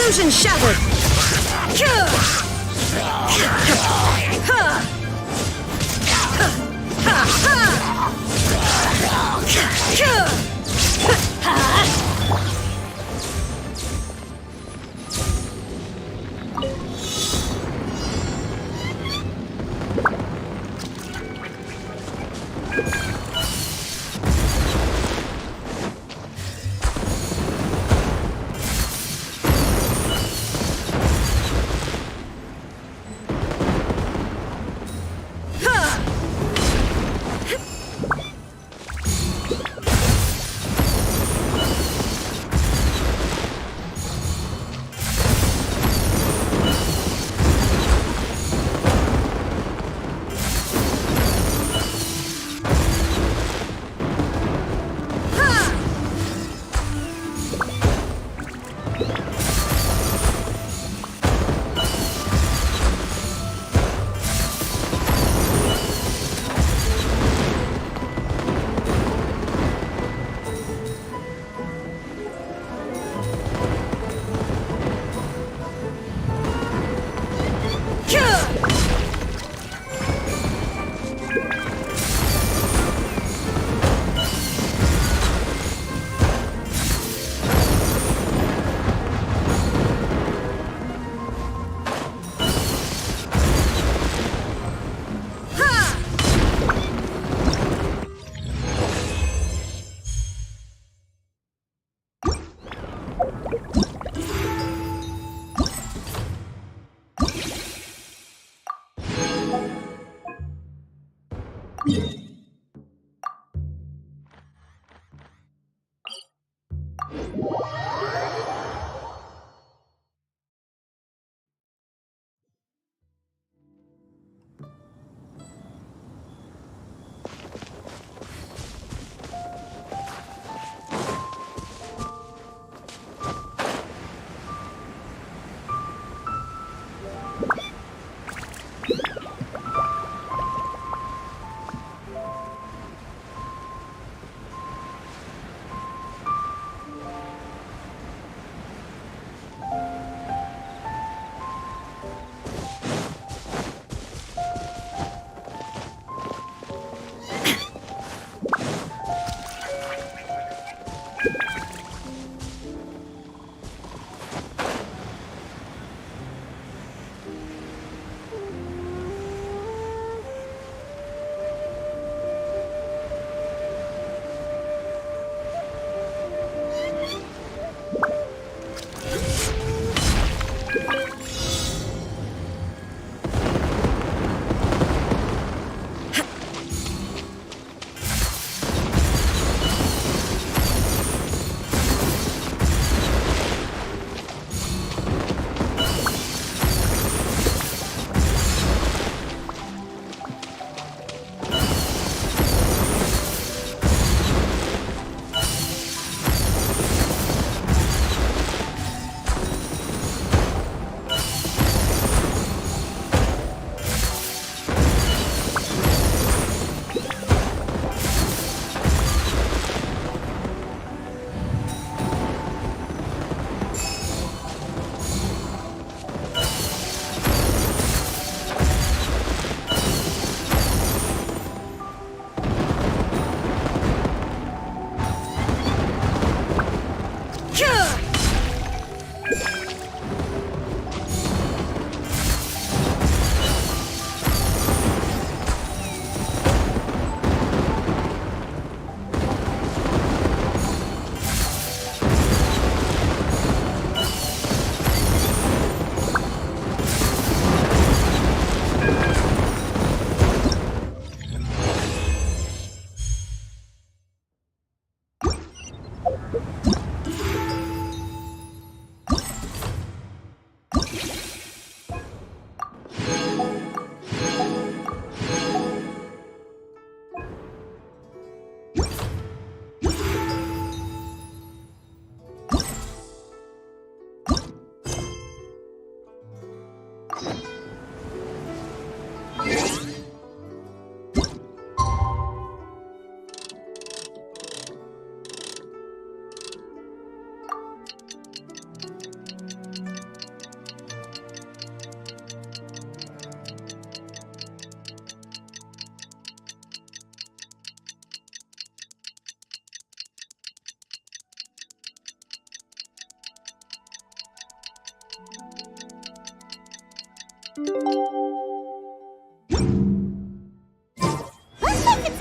Illusion shattered!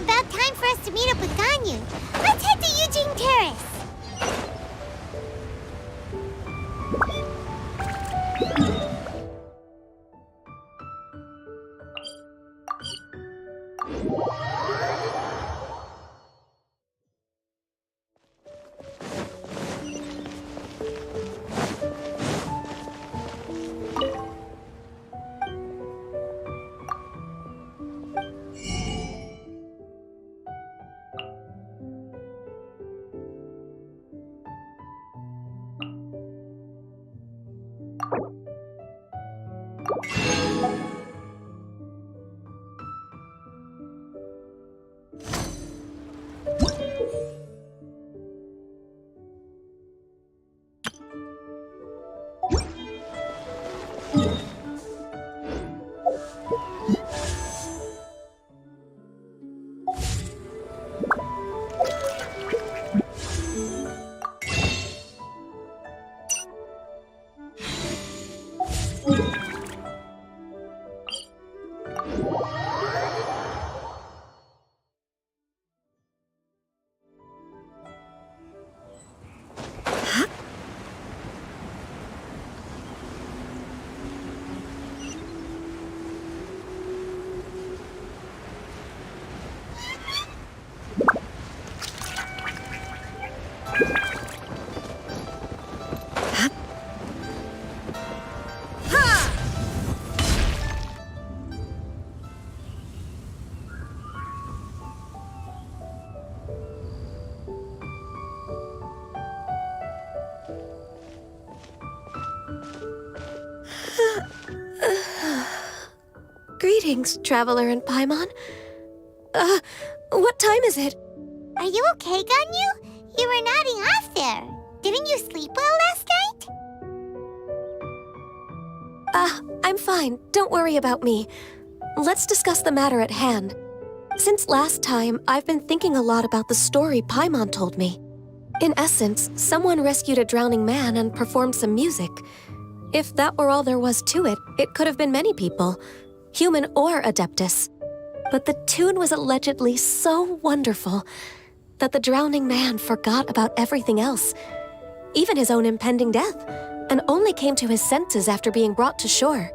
about time for us to meet up with Ganyu. Let's head to Eugene Terrace. Greetings, Traveler and Paimon. What time is it? Are you okay, Ganyu? You were nodding off there. Didn't you sleep well last night? I'm fine. Don't worry about me. Let's discuss the matter at hand. Since last time, I've been thinking a lot about the story Paimon told me. In essence, someone rescued a drowning man and performed some music. If that were all there was to it, it could have been many people, human or Adeptus. But the tune was allegedly so wonderful that the drowning man forgot about everything else, even his own impending death, and only came to his senses after being brought to shore.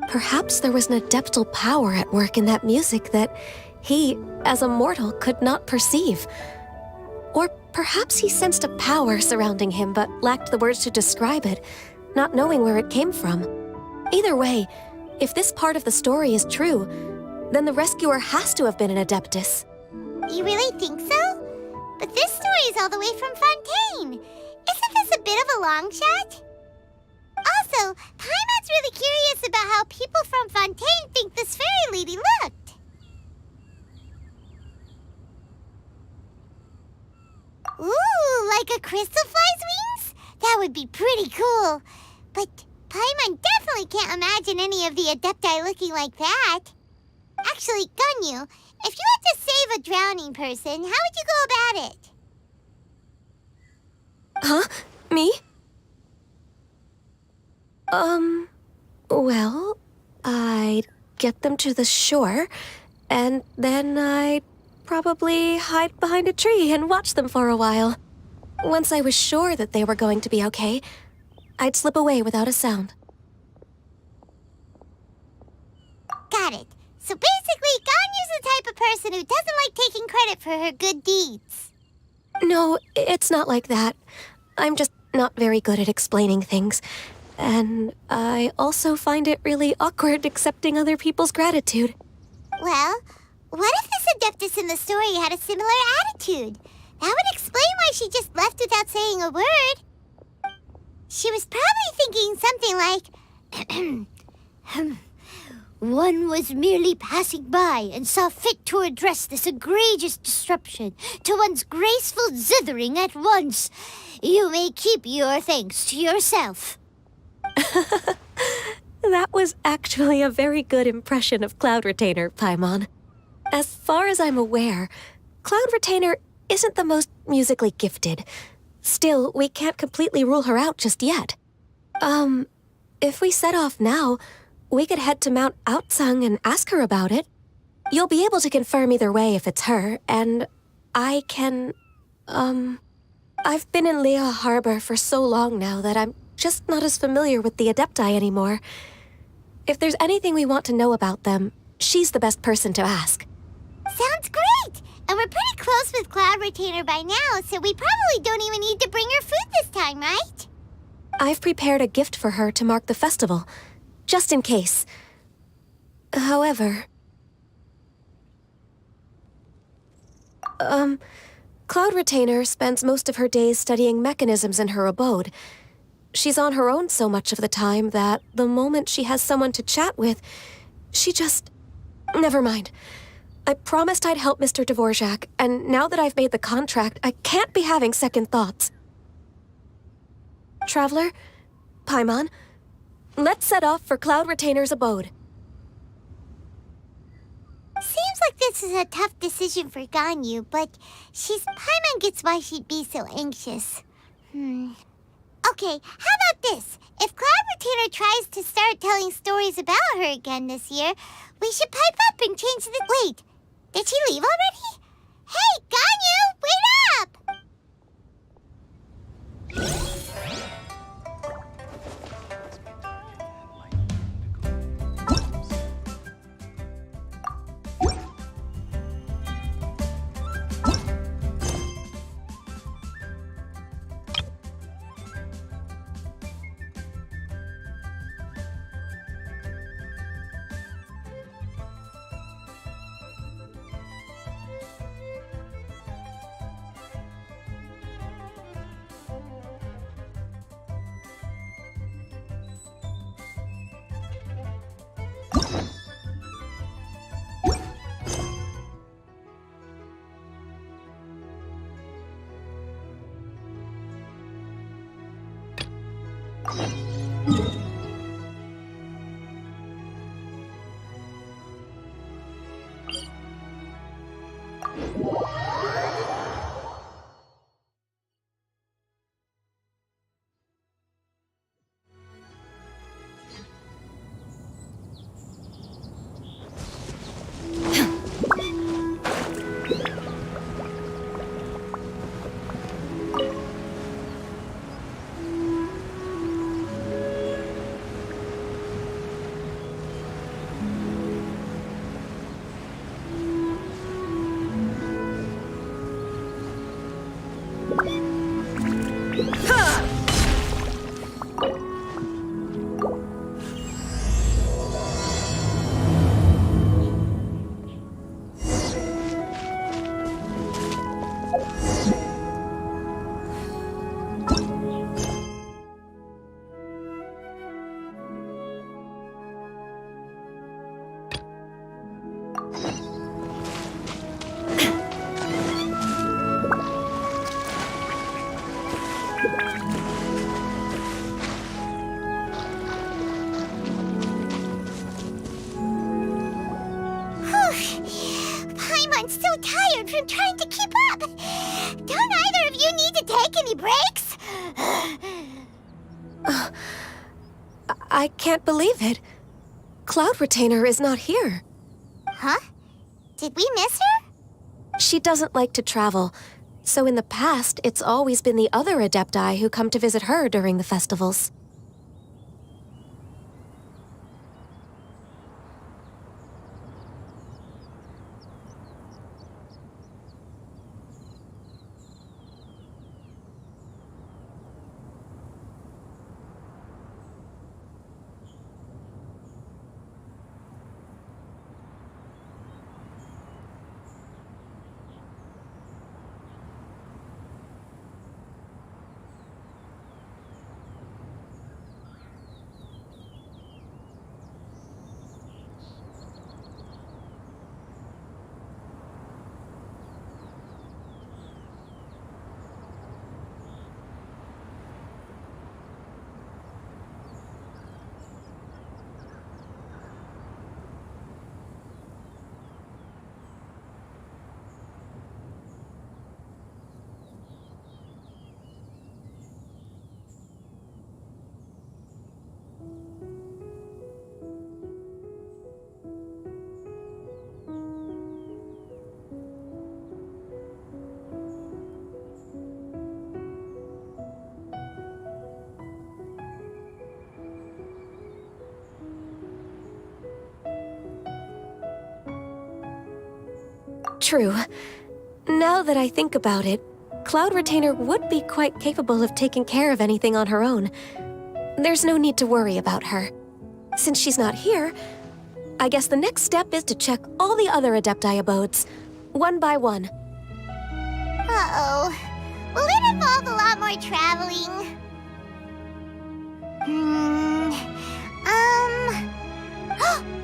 Perhaps there was an adeptal power at work in that music that he, as a mortal, could not perceive. Or perhaps he sensed a power surrounding him but lacked the words to describe it, not knowing where it came from. Either way, if this part of the story is true, then the rescuer has to have been an Adeptus. You really think so? But this story is all the way from Fontaine. Isn't this a bit of a long shot? Also, Paimon's really curious about how people from Fontaine think this fairy lady looked. Ooh, like a crystal fly's wings? That would be pretty cool. But Paimon definitely can't imagine any of the Adepti looking like that. Actually, Ganyu, if you had to save a drowning person, how would you go about it? Huh? Me? Well, I'd get them to the shore, and then I'd probably hide behind a tree and watch them for a while. Once I was sure that they were going to be okay, I'd slip away without a sound. Got it. So basically, Ganyu's the type of person who doesn't like taking credit for her good deeds. No, it's not like that. I'm just not very good at explaining things. And I also find it really awkward accepting other people's gratitude. Well, what if this Adeptus in the story had a similar attitude? That would explain why she just left without saying a word. She was probably thinking something like, one was merely passing by and saw fit to address this egregious disruption to one's graceful zithering at once. You may keep your thanks to yourself. That was actually a very good impression of Cloud Retainer, Paimon. As far as I'm aware, Cloud Retainer isn't the most musically gifted. Still, we can't completely rule her out just yet. If we set off now, we could head to Mount Outsung and ask her about it. You'll be able to confirm either way if it's her, and I can... I've been in Lea Harbor for so long now that I'm just not as familiar with the Adepti anymore. If there's anything we want to know about them, she's the best person to ask. Sounds great! And we're pretty close with Cloud Retainer by now, so we probably don't even need to bring her food this time, right? I've prepared a gift for her to mark the festival, just in case. However... Cloud Retainer spends most of her days studying mechanisms in her abode. She's on her own so much of the time that the moment she has someone to chat with, she just... Never mind. I promised I'd help Mr. Dvorak, and now that I've made the contract, I can't be having second thoughts. Traveler, Paimon, let's set off for Cloud Retainer's abode. Seems like this is a tough decision for Ganyu, but Paimon gets why she'd be so anxious. Okay, how about this? If Cloud Retainer tries to start telling stories about her again this year, we should pipe up and change the... Wait, did she leave already? Hey, Ganyu, wait up! Paimon's so tired from trying to keep up. Don't either of you need to take any breaks? I can't believe it. Cloud Retainer is not here. Huh? Did we miss her? She doesn't like to travel, so in the past, it's always been the other Adepti who come to visit her during the festivals. True. Now that I think about it, Cloud Retainer would be quite capable of taking care of anything on her own. There's no need to worry about her. Since she's not here, I guess the next step is to check all the other Adepti abodes, one by one. Uh-oh. Will it involve a lot more traveling?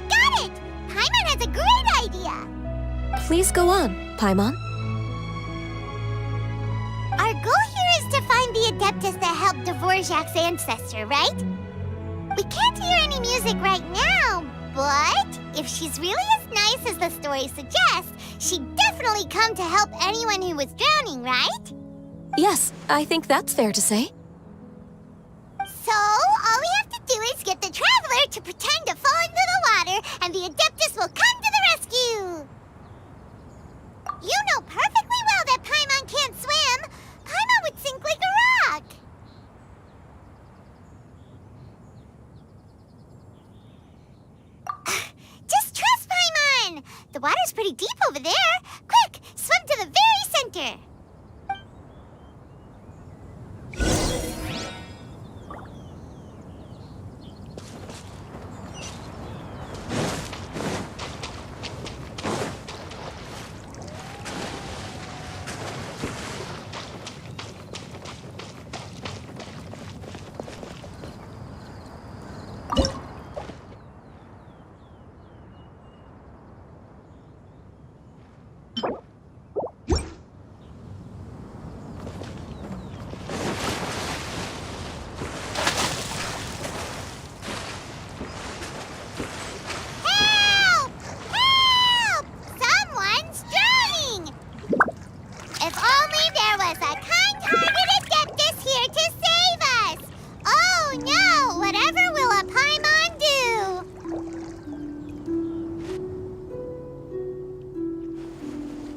Got it! Paimon has a great idea! Please go on, Paimon. Our goal here is to find the Adeptus that helped Dvorak's ancestor, right? We can't hear any music right now, but if she's really as nice as the story suggests, she'd definitely come to help anyone who was drowning, right? Yes, I think that's fair to say. So, all we have to do is get the Traveler to pretend to fall into the water, and the Adeptus will come to the rescue! You know perfectly well that Paimon can't swim! Paimon would sink like a rock! Just trust Paimon! The water's pretty deep over there! Quick, swim to the very center!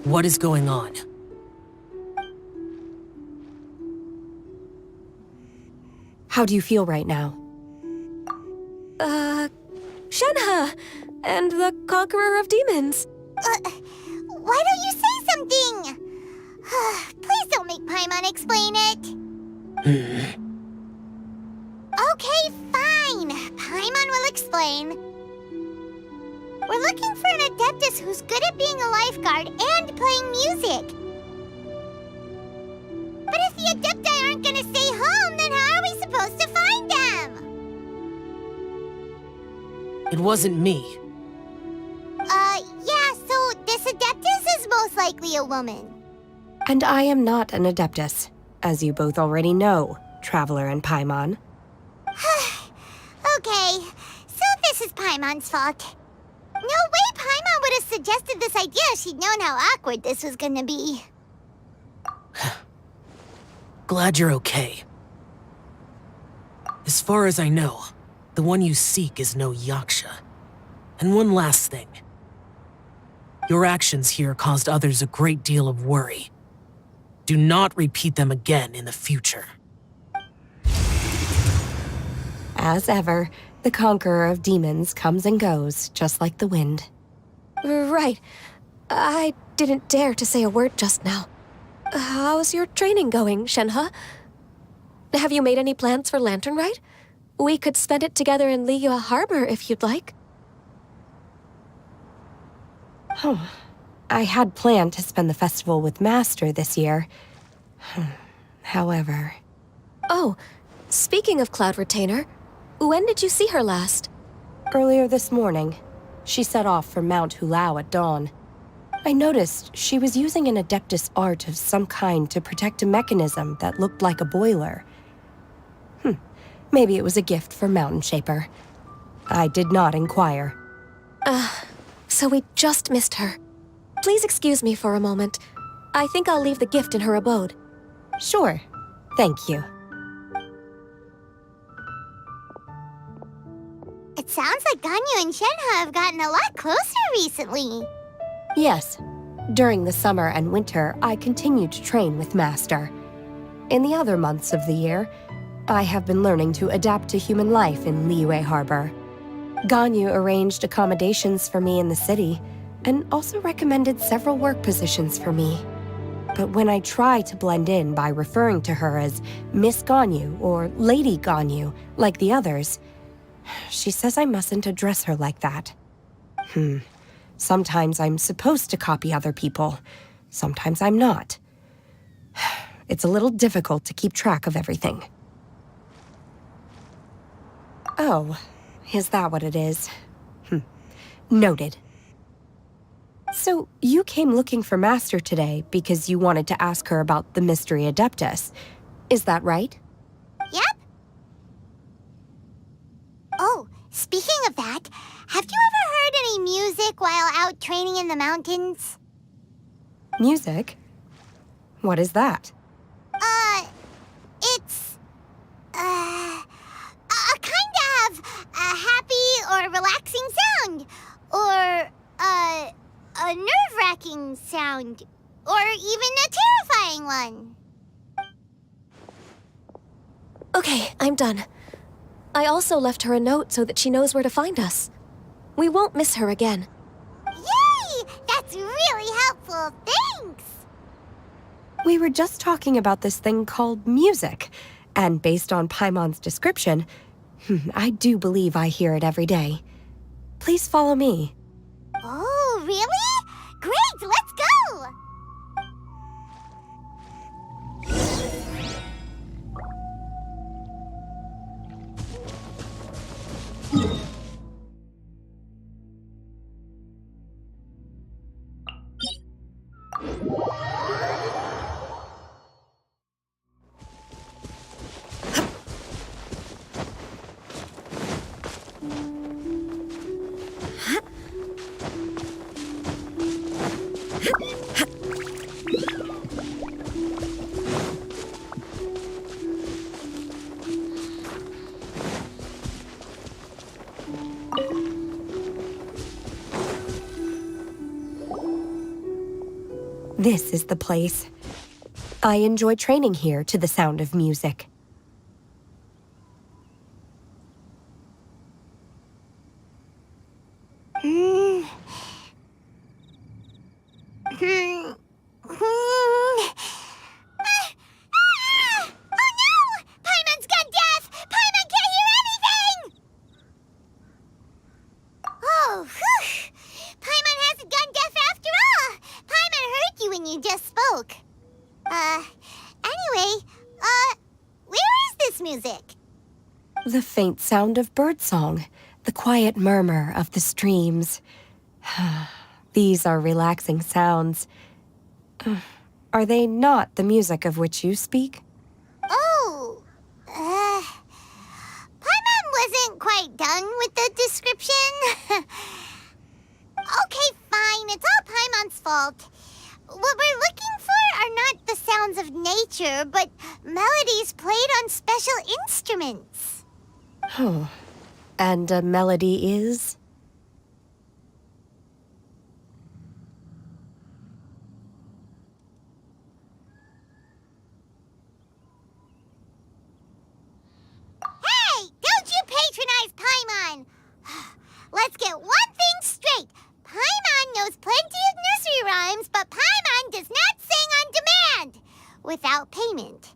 What is going on? How do you feel right now? Shenhe! And the Conqueror of Demons! Why don't you say something? Please don't make Paimon explain it. Okay, fine. Paimon will explain. We're looking for an Adeptus who's good at being a lifeguard and playing music. But if the Adepti aren't gonna stay home, then how are we supposed to find them? It wasn't me. Yeah, so this Adeptus is most likely a woman. And I am not an Adeptus, as you both already know, Traveler and Paimon. Okay, so this is Paimon's fault. No way Paimon would have suggested this idea if she'd known how awkward this was gonna be. Glad you're okay. As far as I know, the one you seek is no Yaksha. And one last thing. Your actions here caused others a great deal of worry. Do not repeat them again in the future. As ever, the Conqueror of Demons comes and goes, just like the wind. Right. I didn't dare to say a word just now. How's your training going, Shenhe? Have you made any plans for Lantern Rite? We could spend it together in Liyue Harbor if you'd like. I had planned to spend the festival with Master this year. However... Oh, speaking of Cloud Retainer, when did you see her last? Earlier this morning, she set off for Mount Hulao at dawn. I noticed she was using an Adeptus art of some kind to protect a mechanism that looked like a boiler. Maybe it was a gift for Mountain Shaper. I did not inquire. So we just missed her. Please excuse me for a moment. I think I'll leave the gift in her abode. Sure. Thank you. It sounds like Ganyu and Shenhe have gotten a lot closer recently. Yes. During the summer and winter, I continued to train with Master. In the other months of the year, I have been learning to adapt to human life in Liyue Harbor. Ganyu arranged accommodations for me in the city, and also recommended several work positions for me. But when I try to blend in by referring to her as Miss Ganyu or Lady Ganyu, like the others, she says I mustn't address her like that. Sometimes I'm supposed to copy other people. Sometimes I'm not. It's a little difficult to keep track of everything. Oh, is that what it is? Noted. So, you came looking for Master today because you wanted to ask her about the Mystery Adeptus. Is that right? Yep. Oh, speaking of that, have you ever heard any music while out training in the mountains? Music? What is that? It's, a kind of a happy or relaxing sound. Or, a nerve-wracking sound. Or even a terrifying one. Okay, I'm done. I also left her a note so that she knows where to find us. We won't miss her again. Yay! That's really helpful. Thanks! We were just talking about this thing called music, and based on Paimon's description, I do believe I hear it every day. Please follow me. Oh, really? Great, let's go! This is the place. I enjoy training here to the sound of music. Oh no! Paimon's gone deaf! Paimon can't hear anything! Oh, whew! Paimon hasn't gone deaf after all! Paimon heard you when you just spoke. Anyway, where is this music? The faint sound of birdsong, the quiet murmur of the streams. These are relaxing sounds. Are they not the music of which you speak? Oh, Paimon wasn't quite done with the description. Okay, fine, it's all Paimon's fault. What we're looking for are not the sounds of nature, but melodies played on special instruments. Oh, and a melody is? Hey, don't you patronize Paimon! Let's get one thing straight. Paimon knows plenty of nursery rhymes, but Paimon does not sing on demand without payment.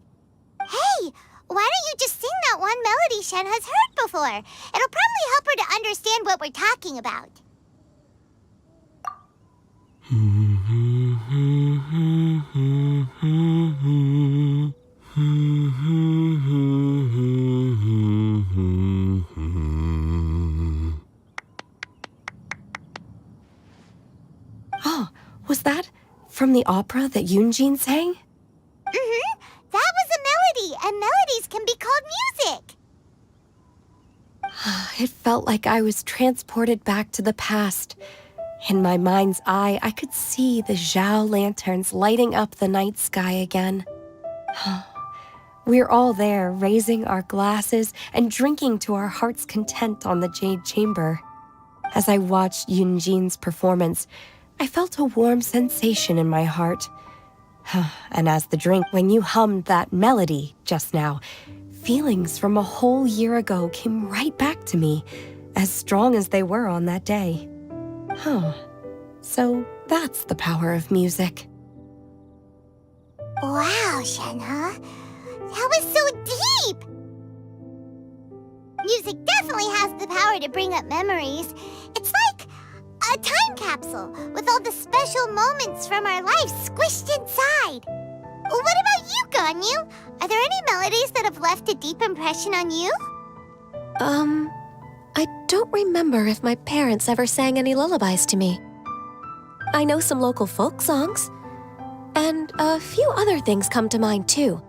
Hey, why don't you just sing that one melody Shen has heard before? It'll probably help her to understand what we're talking about. Oh, was that from the opera that Yunjin sang? Mm-hmm. That was a melody, and melodies can be called music. It felt like I was transported back to the past. In my mind's eye, I could see the Zhao lanterns lighting up the night sky again. We're all there, raising our glasses and drinking to our heart's content on the Jade Chamber. As I watched Yunjin's performance, I felt a warm sensation in my heart. And as the drink, when you hummed that melody just now, feelings from a whole year ago came right back to me, as strong as they were on that day. So that's the power of music. Wow, Shenhe. That was so deep! Music definitely has the power to bring up memories. It's like a time capsule with all the special moments from our lives squished inside. What about you, Ganyu? Are there any melodies that have left a deep impression on you? I don't remember if my parents ever sang any lullabies to me. I know some local folk songs, and a few other things come to mind too.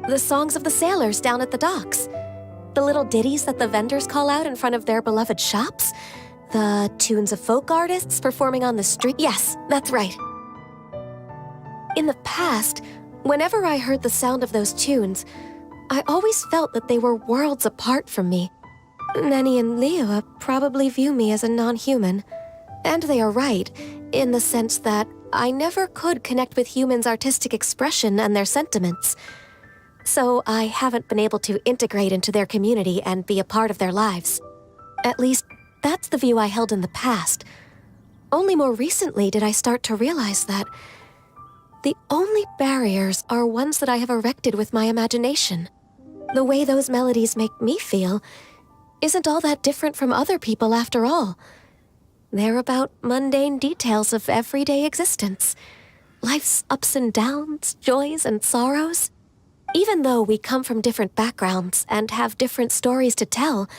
The songs of the sailors down at the docks, the little ditties that the vendors call out in front of their beloved shops, the tunes of folk artists performing on the street. Yes, that's right. In the past, whenever I heard the sound of those tunes, I always felt that they were worlds apart from me. Nenny and Liyue probably view me as a non-human. And they are right, in the sense that I never could connect with humans' artistic expression and their sentiments. So I haven't been able to integrate into their community and be a part of their lives. At least, that's the view I held in the past. Only more recently did I start to realize that the only barriers are ones that I have erected with my imagination. The way those melodies make me feel isn't all that different from other people after all. They're about mundane details of everyday existence. Life's ups and downs, joys and sorrows. Even though we come from different backgrounds and have different stories to tell,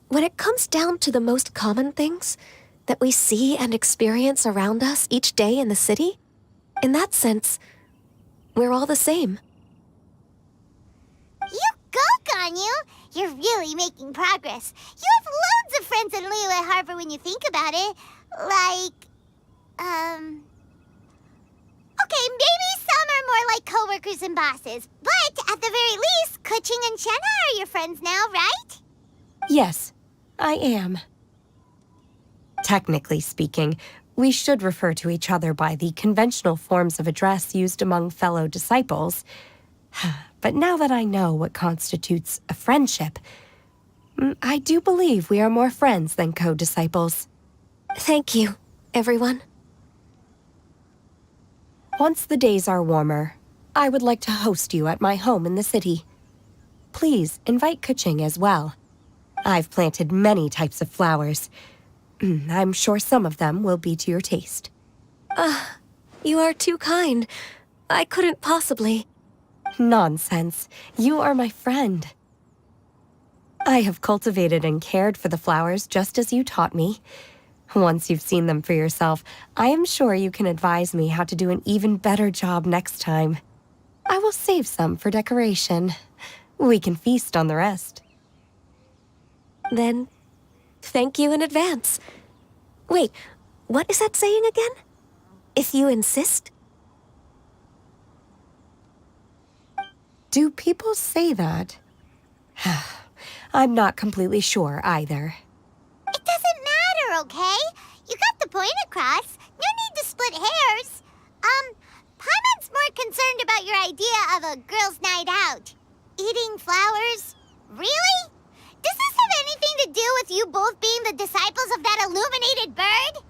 when it comes down to the most common things that we see and experience around us each day in the city, in that sense, we're all the same. You go, Ganyu! You're really making progress. You have loads of friends in Liyue Harbor when you think about it. Okay, maybe some are more like coworkers and bosses. But at the very least, Keqing and Shenhe are your friends now, right? Yes, I am. Technically speaking, we should refer to each other by the conventional forms of address used among fellow disciples. But now that I know what constitutes a friendship, I do believe we are more friends than co-disciples. Thank you, everyone. Once the days are warmer, I would like to host you at my home in the city. Please invite Keqing as well. I've planted many types of flowers. I'm sure some of them will be to your taste. You are too kind. I couldn't possibly. Nonsense. You are my friend. I have cultivated and cared for the flowers just as you taught me. Once you've seen them for yourself, I am sure you can advise me how to do an even better job next time. I will save some for decoration. We can feast on the rest. Then, thank you in advance. Wait, what is that saying again? If you insist? Do people say that? I'm not completely sure either. It doesn't matter, okay? You got the point across. No need to split hairs. Paimon's more concerned about your idea of a girls' night out. Eating flowers? Really? Does this have anything to do with you both being the disciples of that illuminated bird?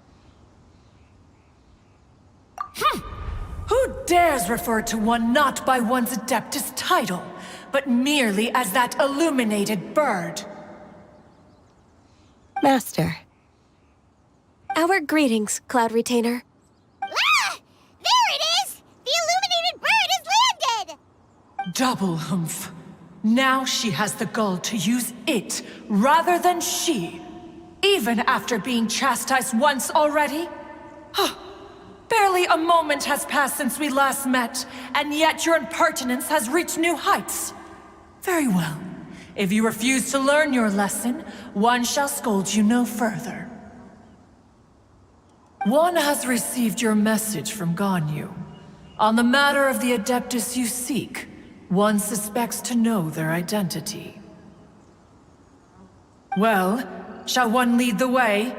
Who dares refer to one not by one's Adeptus title, but merely as that illuminated bird? Master. Our greetings, Cloud Retainer. Ah! There it is! The illuminated bird has landed! Double humph. Now she has the gall to use it rather than she, even after being chastised once already? Barely a moment has passed since we last met, and yet your impertinence has reached new heights. Very well. If you refuse to learn your lesson, one shall scold you no further. One has received your message from Ganyu. On the matter of the Adeptus you seek, one suspects to know their identity. Well, shall one lead the way?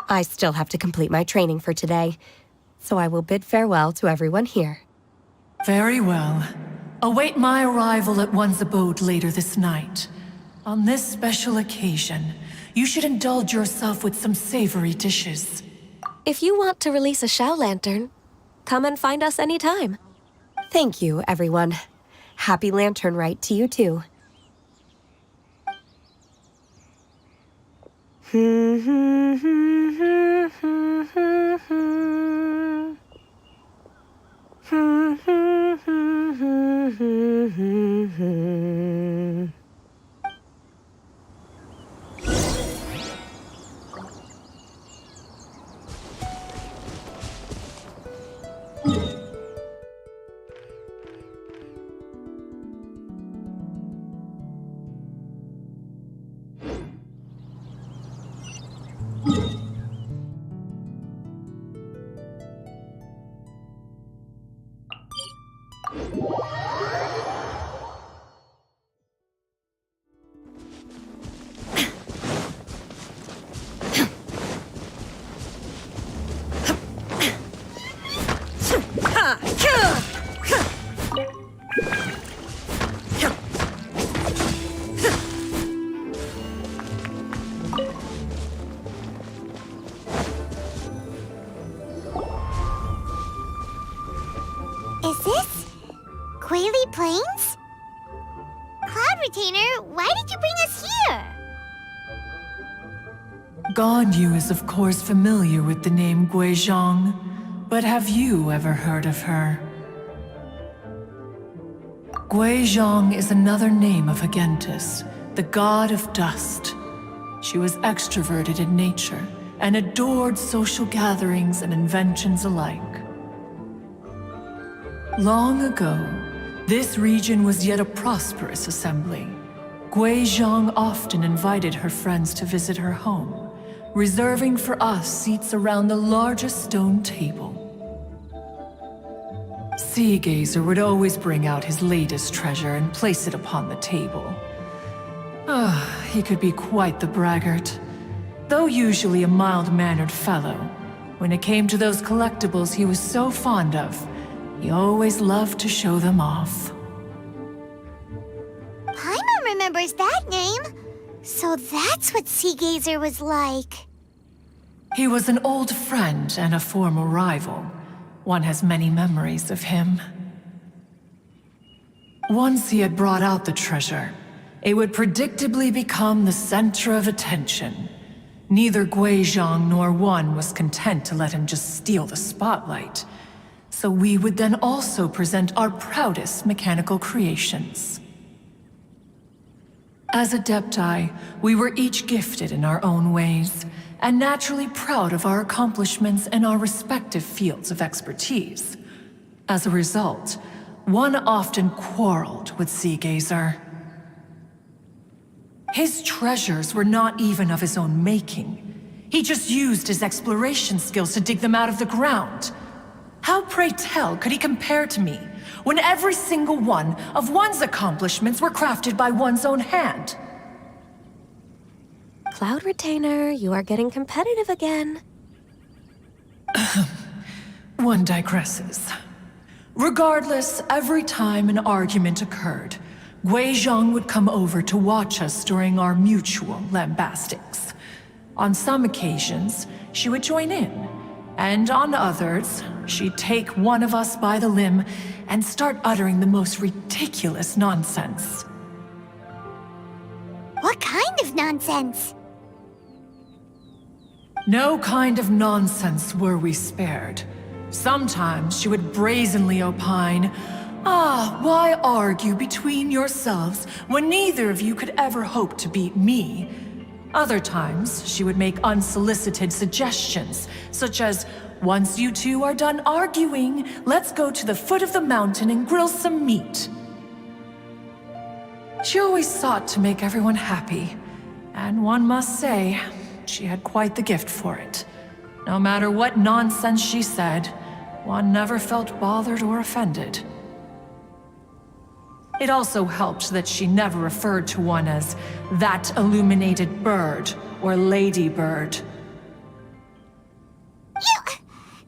I still have to complete my training for today, so I will bid farewell to everyone here. Very well. Await my arrival at one's abode later this night. On this special occasion, You should indulge yourself with some savory dishes. If you want to release a Xiao lantern, come and find us anytime. Thank you, everyone. Happy Lantern Rite to you too. Is this Quaily Plains? Cloud Retainer, why did you bring us here? Ganyu is of course familiar with the name Guizhong, but have you ever heard of her? Guizhong is another name of Agentis, the god of dust. She was extroverted in nature and adored social gatherings and inventions alike. Long ago, this region was yet a prosperous assembly. Guizhong often invited her friends to visit her home, reserving for us seats around the largest stone table. Sea Gazer would always bring out his latest treasure and place it upon the table. He could be quite the braggart. Though usually a mild-mannered fellow, when it came to those collectibles he was so fond of, he always loved to show them off. Paimon remembers that name. So that's what Sea Gazer was like. He was an old friend and a former rival. One has many memories of him. Once he had brought out the treasure, it would predictably become the center of attention. Neither Guizhong nor one was content to let him just steal the spotlight. So we would then also present our proudest mechanical creations. As Adepti, we were each gifted in our own ways, and naturally proud of our accomplishments in our respective fields of expertise. As a result, one often quarreled with Sea Gazer. His treasures were not even of his own making. He just used his exploration skills to dig them out of the ground. How, pray tell, could he compare to me, when every single one of one's accomplishments were crafted by one's own hand? Cloud Retainer, you are getting competitive again. One digresses. Regardless, every time an argument occurred, Guizhong would come over to watch us during our mutual lambastics. On some occasions, she would join in, and on others, she'd take one of us by the limb and start uttering the most ridiculous nonsense. What kind of nonsense? No kind of nonsense were we spared. Sometimes she would brazenly opine, why argue between yourselves when neither of you could ever hope to beat me? Other times, she would make unsolicited suggestions, such as, once you two are done arguing, let's go to the foot of the mountain and grill some meat. She always sought to make everyone happy, and one must say, she had quite the gift for it. No matter what nonsense she said, one never felt bothered or offended. It also helped that she never referred to one as that illuminated bird or ladybird.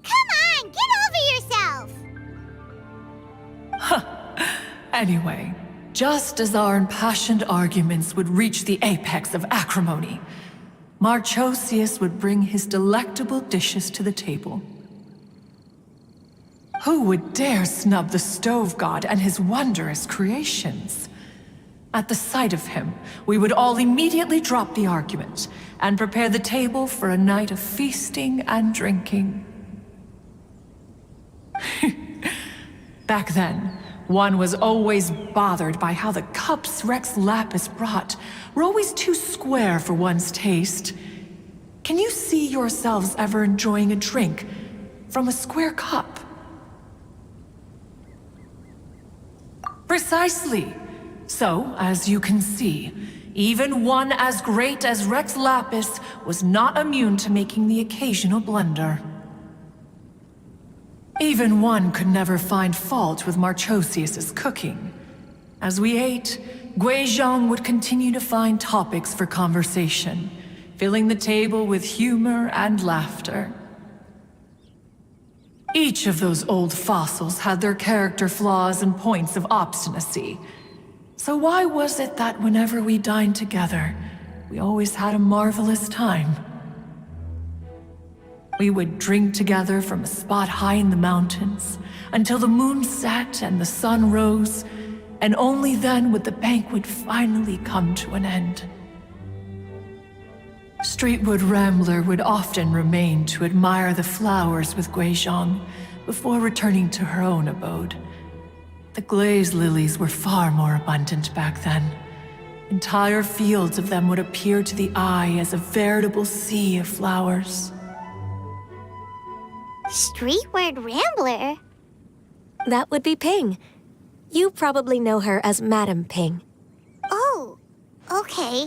Come on, get over yourself! Anyway, just as our impassioned arguments would reach the apex of acrimony, Marchosius would bring his delectable dishes to the table. Who would dare snub the stove god and his wondrous creations? At the sight of him, we would all immediately drop the argument and prepare the table for a night of feasting and drinking. Back then, one was always bothered by how the cups Rex Lapis brought were always too square for one's taste. Can you see yourselves ever enjoying a drink from a square cup? Precisely. So, as you can see, even one as great as Rex Lapis was not immune to making the occasional blunder. Even one could never find fault with Marchosius's cooking. As we ate, Guizhong would continue to find topics for conversation, filling the table with humor and laughter. Each of those old fossils had their character flaws and points of obstinacy. So why was it that whenever we dined together, we always had a marvelous time? We would drink together from a spot high in the mountains until the moon set and the sun rose, and only then would the banquet finally come to an end. Streetwood Rambler would often remain to admire the flowers with Guizhong before returning to her own abode. The glaze lilies were far more abundant back then. Entire fields of them would appear to the eye as a veritable sea of flowers. Streetward Rambler? That would be Ping. You probably know her as Madam Ping. Oh, okay.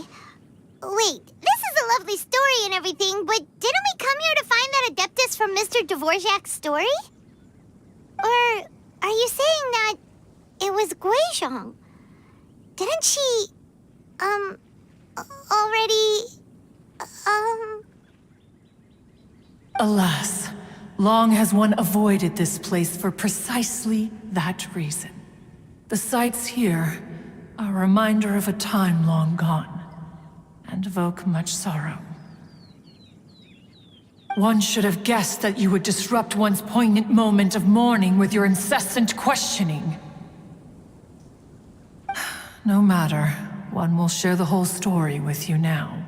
Wait, this is a lovely story and everything, but didn't we come here to find that Adeptus from Mr. Dvorak's story? Or are you saying that it was Guizhong? Didn't she, already, Alas, long has one avoided this place for precisely that reason. The sights here are a reminder of a time long gone, and evoke much sorrow. One should have guessed that you would disrupt one's poignant moment of mourning with your incessant questioning. No matter, one will share the whole story with you now.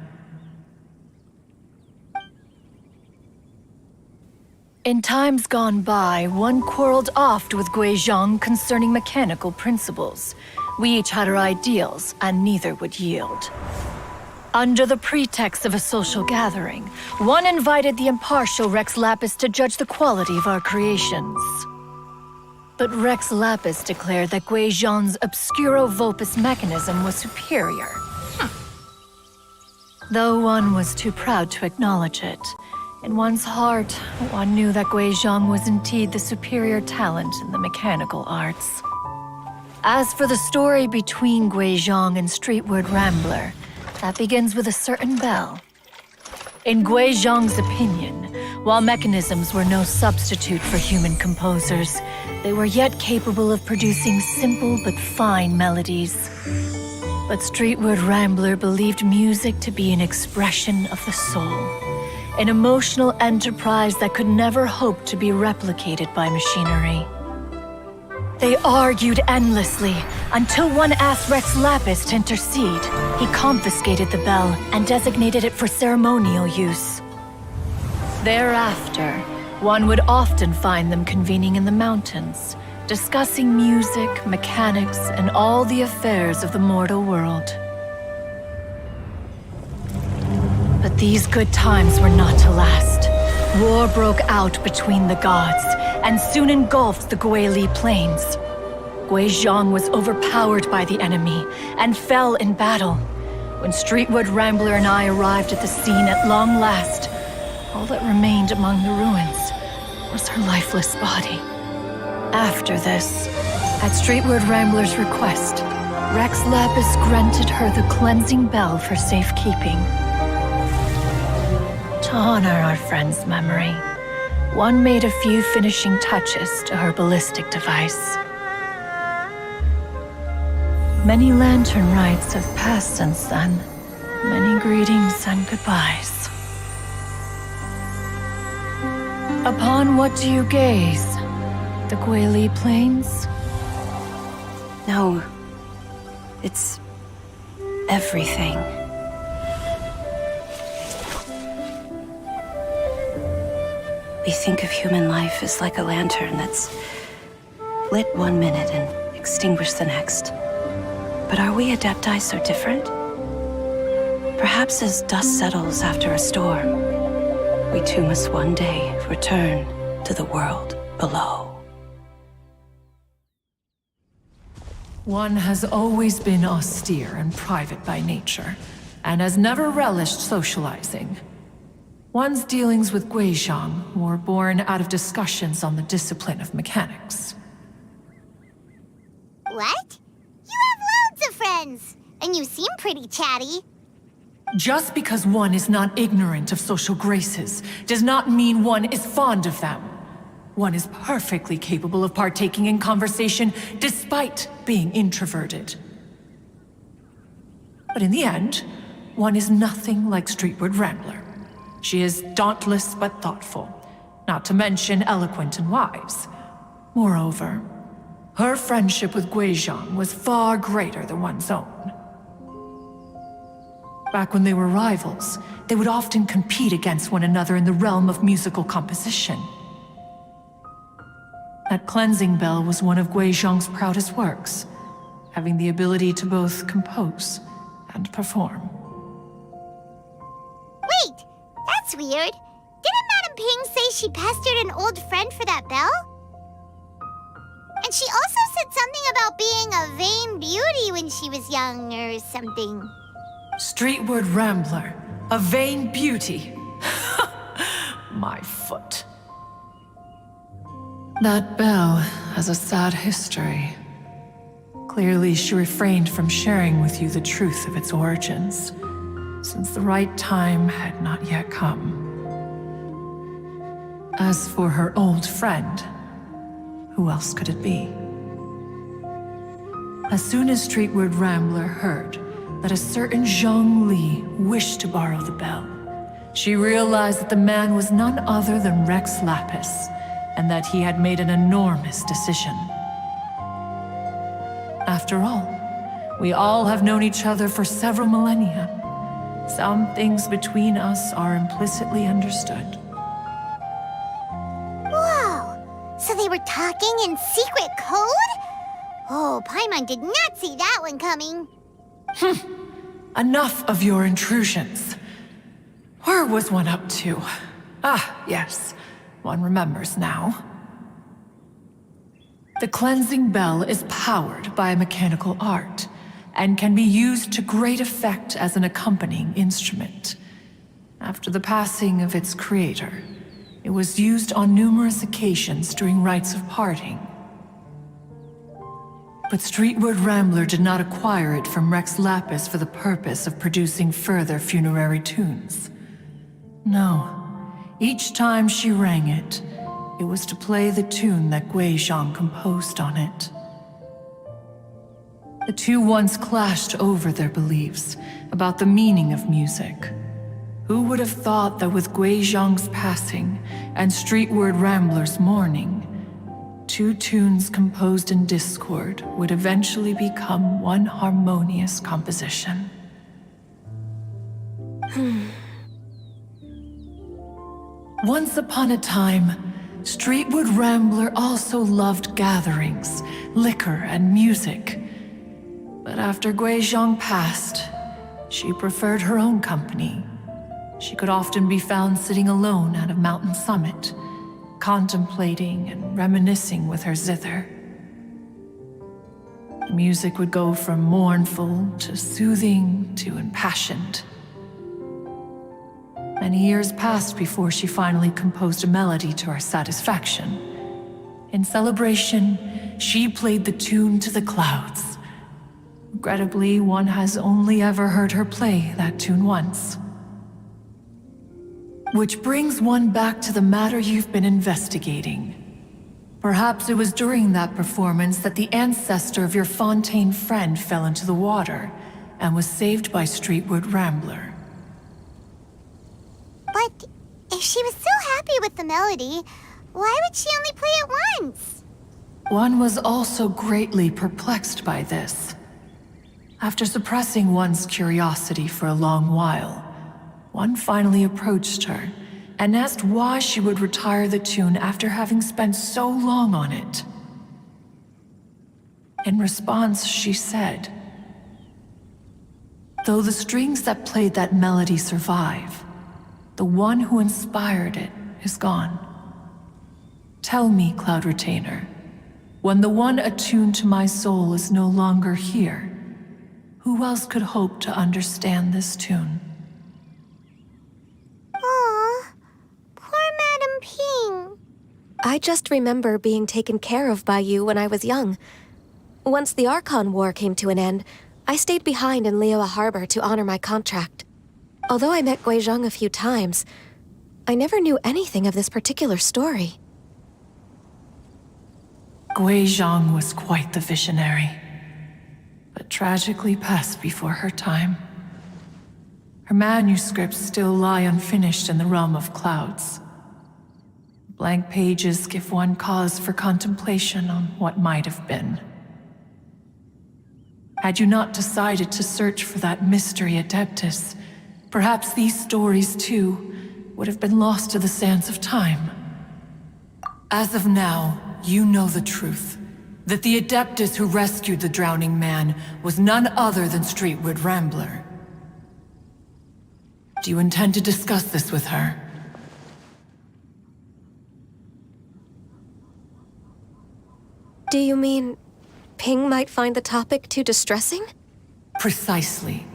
In times gone by, one quarreled oft with Guizhong concerning mechanical principles. We each had our ideals, and neither would yield. Under the pretext of a social gathering, one invited the impartial Rex Lapis to judge the quality of our creations. But Rex Lapis declared that Guizhong's obscuro vulpus mechanism was superior. Though one was too proud to acknowledge it, in one's heart, one knew that Guizhong was indeed the superior talent in the mechanical arts. As for the story between Guizhong and Streetward Rambler, that begins with a certain bell. In Guizhong's opinion, while mechanisms were no substitute for human composers, they were yet capable of producing simple but fine melodies. But Streetward Rambler believed music to be an expression of the soul, an emotional enterprise that could never hope to be replicated by machinery. They argued endlessly, until one asked Rex Lapis to intercede. He confiscated the bell and designated it for ceremonial use. Thereafter, one would often find them convening in the mountains, discussing music, mechanics, and all the affairs of the mortal world. But these good times were not to last. War broke out between the gods, and soon engulfed the Guili Plains. Guizhong was overpowered by the enemy, and fell in battle. When Streetwood Rambler and I arrived at the scene at long last, all that remained among the ruins was her lifeless body. After this, at Streetwood Rambler's request, Rex Lapis granted her the cleansing bell for safekeeping. To honor our friend's memory, one made a few finishing touches to her ballistic device. Many lantern rites have passed since then, Many greetings and goodbyes. Upon what do you gaze? The Guili Plains? No, it's everything. We think of human life as like a lantern that's lit one minute and extinguished the next. But are we Adepti so different? Perhaps as dust settles after a storm, we too must one day return to the world below. One has always been austere and private by nature, and has never relished socializing. One's dealings with Guizhang were born out of discussions on the discipline of mechanics. What? You have loads of friends, and you seem pretty chatty. Just because one is not ignorant of social graces does not mean one is fond of them. One is perfectly capable of partaking in conversation despite being introverted. But in the end, one is nothing like Streetward Rambler. She is dauntless but thoughtful, not to mention eloquent and wise. Moreover, her friendship with Guizhang was far greater than one's own. Back when they were rivals, they would often compete against one another in the realm of musical composition. That cleansing bell was one of Guizhang's proudest works, having the ability to both compose and perform. Wait, that's weird. Didn't Madame Ping say she pestered an old friend for that bell? And she also said something about being a vain beauty when she was young or something. Streetward Rambler, a vain beauty. My foot. That bell has a sad history. Clearly, she refrained from sharing with you the truth of its origins, since the right time had not yet come. As for her old friend, who else could it be? As soon as Streetward Rambler heard that a certain Zhang Li wished to borrow the bell, she realized that the man was none other than Rex Lapis, and that he had made an enormous decision. After all, we all have known each other for several millennia. Some things between us are implicitly understood. Whoa! So they were talking in secret code? Oh, Paimon did not see that one coming. Enough of your intrusions. Where was one up to? Ah, yes. One remembers now. The cleansing bell is powered by a mechanical art, and can be used to great effect as an accompanying instrument. After the passing of its creator, it was used on numerous occasions during rites of parting. But Streetward Rambler did not acquire it from Rex Lapis for the purpose of producing further funerary tunes. No. Each time she rang it, it was to play the tune that Guizhang composed on it. The two once clashed over their beliefs about the meaning of music. Who would have thought that with Guizhang's passing and Streetward Rambler's mourning, two tunes composed in discord would eventually become one harmonious composition? Once upon a time, Streetward Rambler also loved gatherings, liquor, and music. But after Guizhang passed, she preferred her own company. She could often be found sitting alone at a mountain summit, contemplating and reminiscing with her zither. The music would go from mournful to soothing to impassioned. Many years passed before she finally composed a melody to her satisfaction. In celebration, she played the tune to the clouds. Regrettably, one has only ever heard her play that tune once. Which brings one back to the matter you've been investigating. Perhaps it was during that performance that the ancestor of your Fontaine friend fell into the water, and was saved by Streetwood Rambler. But if she was so happy with the melody, why would she only play it once? One was also greatly perplexed by this. After suppressing one's curiosity for a long while, one finally approached her and asked why she would retire the tune after having spent so long on it. In response, she said, "Though the strings that played that melody survive, the one who inspired it is gone. Tell me, Cloud Retainer, when the one attuned to my soul is no longer here, who else could hope to understand this tune?" Aw, poor Madam Ping. I just remember being taken care of by you when I was young. Once the Archon War came to an end, I stayed behind in Liyue Harbor to honor my contract. Although I met Guizhong a few times, I never knew anything of this particular story. Guizhong was quite the visionary, but tragically passed before her time. Her manuscripts still lie unfinished in the realm of clouds. Blank pages give one cause for contemplation on what might have been. Had you not decided to search for that mystery Adeptus, perhaps these stories, too, would have been lost to the sands of time. As of now, you know the truth. That the Adeptus who rescued the drowning man was none other than Streetwood Rambler. Do you intend to discuss this with her? Do you mean Ping might find the topic too distressing? Precisely.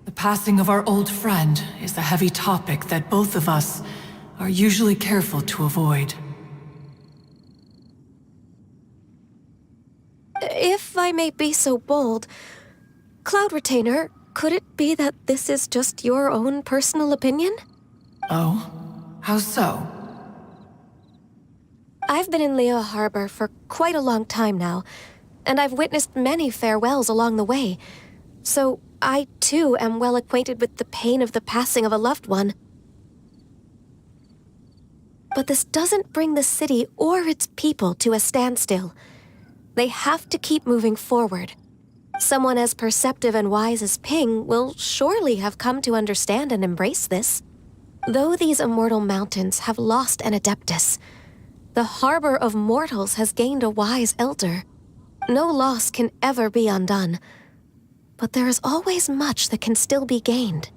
The passing of our old friend is a heavy topic that both of us are usually careful to avoid. If I may be so bold, Cloud Retainer, could it be that this is just your own personal opinion? Oh? How so? I've been in Liyue Harbor for quite a long time now, and I've witnessed many farewells along the way, so I too am well acquainted with the pain of the passing of a loved one. But this doesn't bring the city or its people to a standstill. They have to keep moving forward. Someone as perceptive and wise as Ping will surely have come to understand and embrace this. Though these immortal mountains have lost an Adeptus, the harbor of mortals has gained a wise elder. No loss can ever be undone, but there is always much that can still be gained.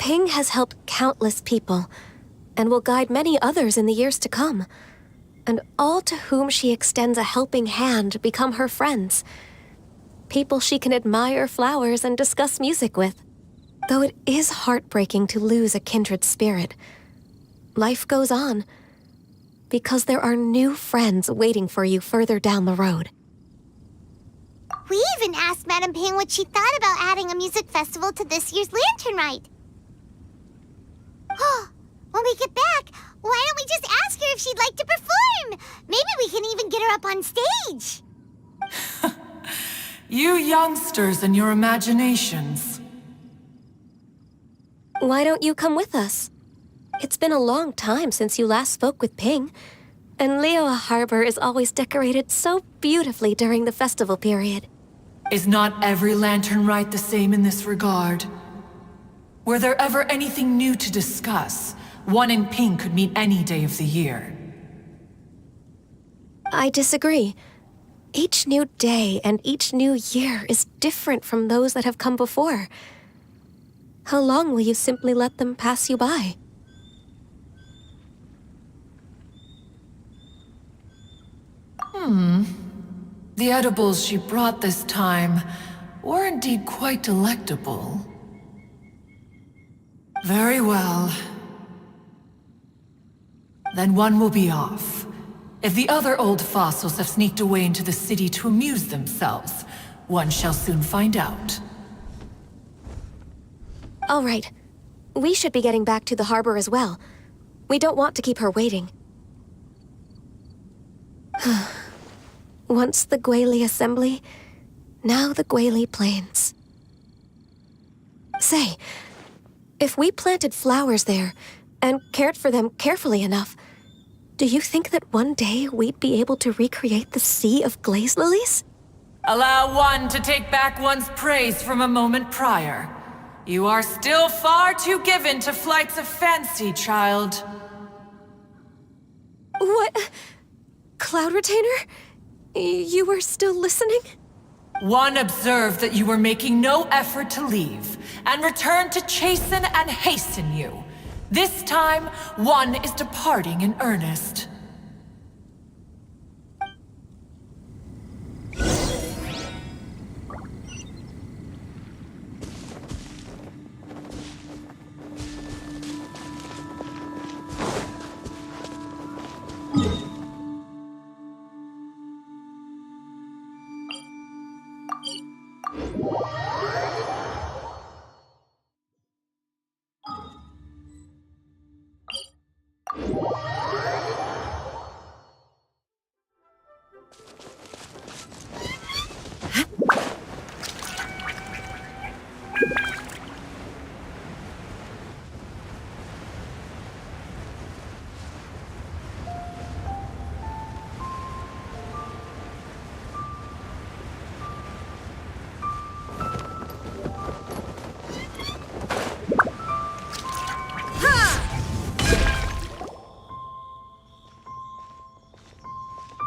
Ping has helped countless people, and will guide many others in the years to come. And all to whom she extends a helping hand become her friends. People she can admire flowers and discuss music with. Though it is heartbreaking to lose a kindred spirit, life goes on, because there are new friends waiting for you further down the road. We even asked Madam Ping what she thought about adding a music festival to this year's Lantern Rite. Oh, when we get back, why don't we just ask her if she'd like to perform? Maybe we can even get her up on stage. You youngsters and your imaginations. Why don't you come with us? It's been a long time since you last spoke with Ping, and Liyue Harbor is always decorated so beautifully during the festival period. Is not every Lantern Rite the same in this regard? Were there ever anything new to discuss? One in Ping could meet any day of the year. I disagree. Each new day and each new year is different from those that have come before. How long will you simply let them pass you by? The edibles she brought this time were indeed quite delectable. Very well. Then one will be off. If the other old fossils have sneaked away into the city to amuse themselves, one shall soon find out. All right. We should be getting back to the harbor as well. We don't want to keep her waiting. Once the Guili Assembly, now the Guili Plains. Say, if we planted flowers there and cared for them carefully enough, do you think that one day we'd be able to recreate the sea of glaze lilies? Allow one to take back one's praise from a moment prior. You are still far too given to flights of fancy, child. What? Cloud Retainer? You were still listening? One observed that you were making no effort to leave, and returned to chasten and hasten you. This time, one is departing in earnest.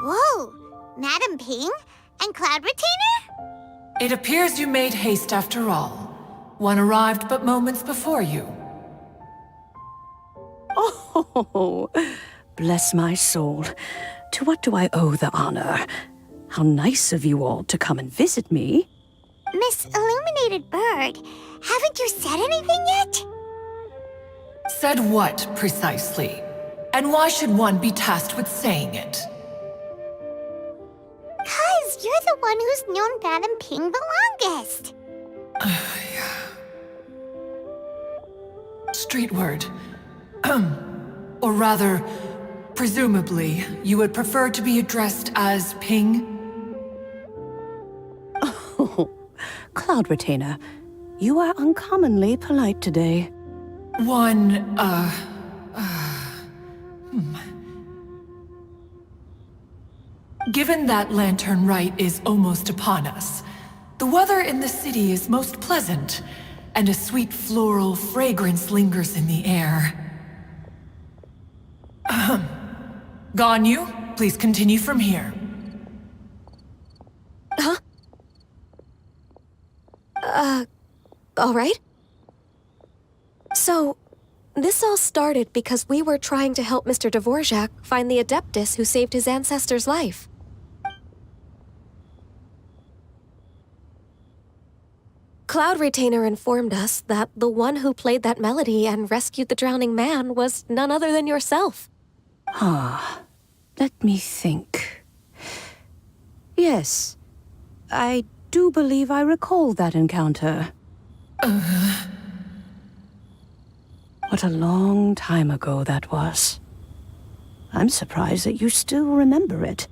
Whoa! Madam Ping? And Cloud Retainer? It appears you made haste after all. One arrived but moments before you. Oh, bless my soul. To what do I owe the honor? How nice of you all to come and visit me. Miss Illuminated Bird, haven't you said anything yet? Said what, precisely? And why should one be tasked with saying it? 'Cause you're the one who's known Madam Ping the longest. Street word. Or rather, presumably, you would prefer to be addressed as Ping? Oh, Cloud Retainer, you are uncommonly polite today. Given that Lantern Rite is almost upon us, the weather in the city is most pleasant, and a sweet floral fragrance lingers in the air. Gone you? Please continue from here. All right. So, this all started because we were trying to help Mr. Dvorak find the Adeptus who saved his ancestor's life. Cloud Retainer informed us that the one who played that melody and rescued the drowning man was none other than yourself. Let me think. Yes, I do believe I recall that encounter. What a long time ago that was. I'm surprised that you still remember it.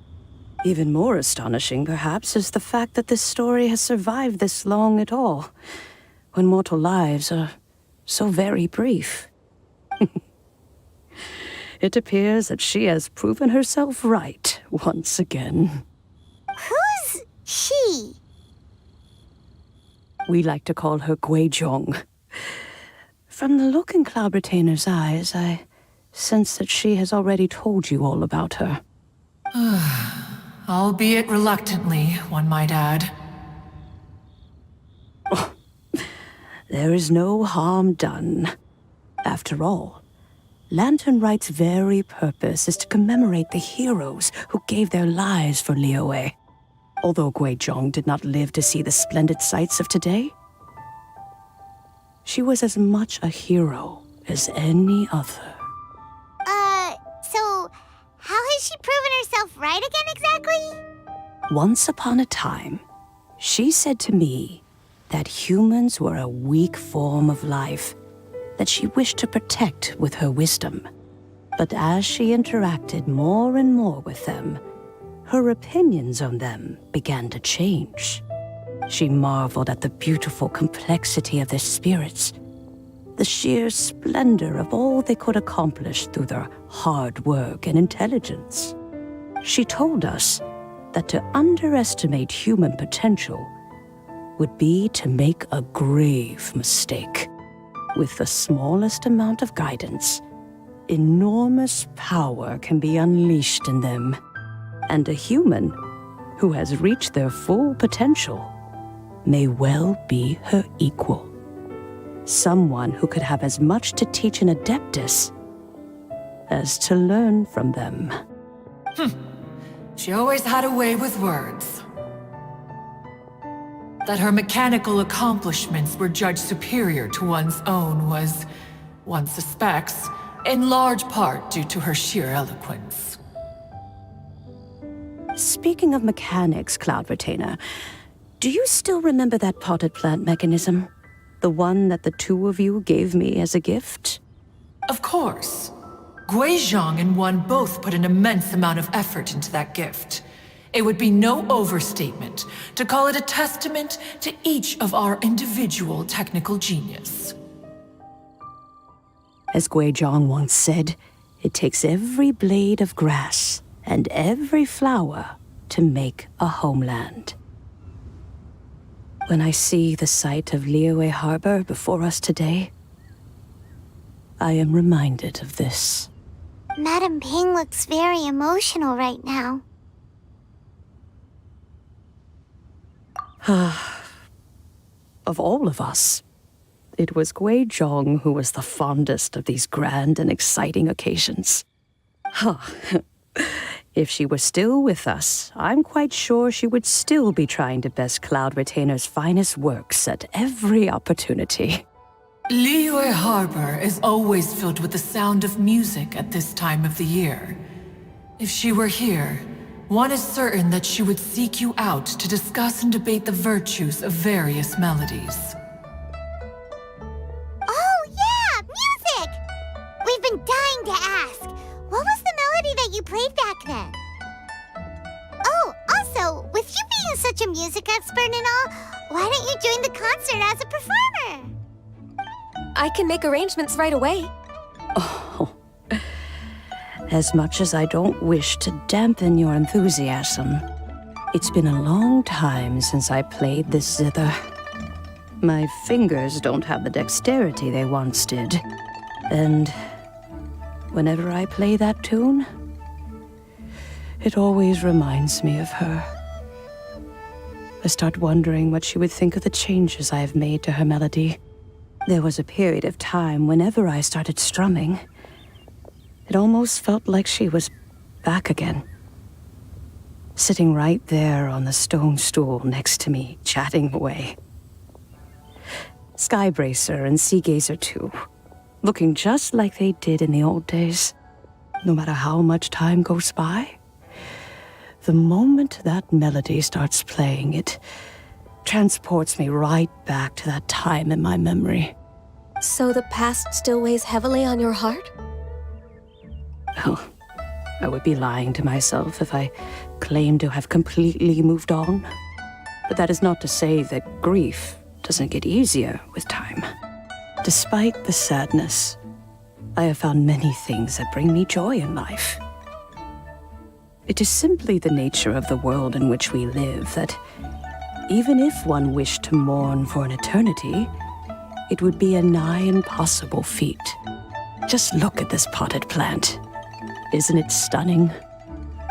Even more astonishing, perhaps, is the fact that this story has survived this long at all, when mortal lives are so very brief. It appears that she has proven herself right once again. Who's she? We like to call her Guizhong. From the look in Cloud Retainer's eyes, I sense that she has already told you all about her. Albeit reluctantly, one might add. There is no harm done. After all, Lantern Rite's very purpose is to commemorate the heroes who gave their lives for Liyue. Although Guizhong did not live to see the splendid sights of today, she was as much a hero as any other. So how has she proven herself right again exactly? Once upon a time, she said to me that humans were a weak form of life that she wished to protect with her wisdom. But as she interacted more and more with them, her opinions on them began to change. She marveled at the beautiful complexity of their spirits, the sheer splendor of all they could accomplish through their hard work and intelligence. She told us that to underestimate human potential would be to make a grave mistake. With the smallest amount of guidance, enormous power can be unleashed in them, and a human who has reached their full potential may well be her equal. Someone who could have as much to teach an adeptus as to learn from them. She always had a way with words. That her mechanical accomplishments were judged superior to one's own was, one suspects, in large part due to her sheer eloquence. Speaking of mechanics, Cloud Retainer, do you still remember that potted plant mechanism? The one that the two of you gave me as a gift? Of course. Guizhong and one both put an immense amount of effort into that gift. It would be no overstatement to call it a testament to each of our individual technical genius. As Guizhong once said, it takes every blade of grass and every flower to make a homeland. When I see the sight of Liyue Harbor before us today, I am reminded of this. Madam Ping looks very emotional right now. Of all of us, it was Guizhong who was the fondest of these grand and exciting occasions. If she were still with us, I'm quite sure she would still be trying to best Cloud Retainer's finest works at every opportunity. Liyue Harbor is always filled with the sound of music at this time of the year. If she were here, one is certain that she would seek you out to discuss and debate the virtues of various melodies. Oh, yeah! Music! We've been dying to ask. What was the melody that you played back then? Oh, also, with you being such a music expert and all, why don't you join the concert as a performer? I can make arrangements right away. Oh, as much as I don't wish to dampen your enthusiasm, it's been a long time since I played this zither. My fingers don't have the dexterity they once did, and whenever I play that tune, it always reminds me of her. I start wondering what she would think of the changes I have made to her melody. There was a period of time whenever I started strumming, it almost felt like she was back again. Sitting right there on the stone stool next to me, chatting away. Skybracer and Seagazer too, looking just like they did in the old days. No matter how much time goes by, the moment that melody starts playing, it transports me right back to that time in my memory. So the past still weighs heavily on your heart? Well, I would be lying to myself if I claimed to have completely moved on. But that is not to say that grief doesn't get easier with time. Despite the sadness, I have found many things that bring me joy in life. It is simply the nature of the world in which we live that even if one wished to mourn for an eternity, it would be a nigh impossible feat. Just look at this potted plant. Isn't it stunning?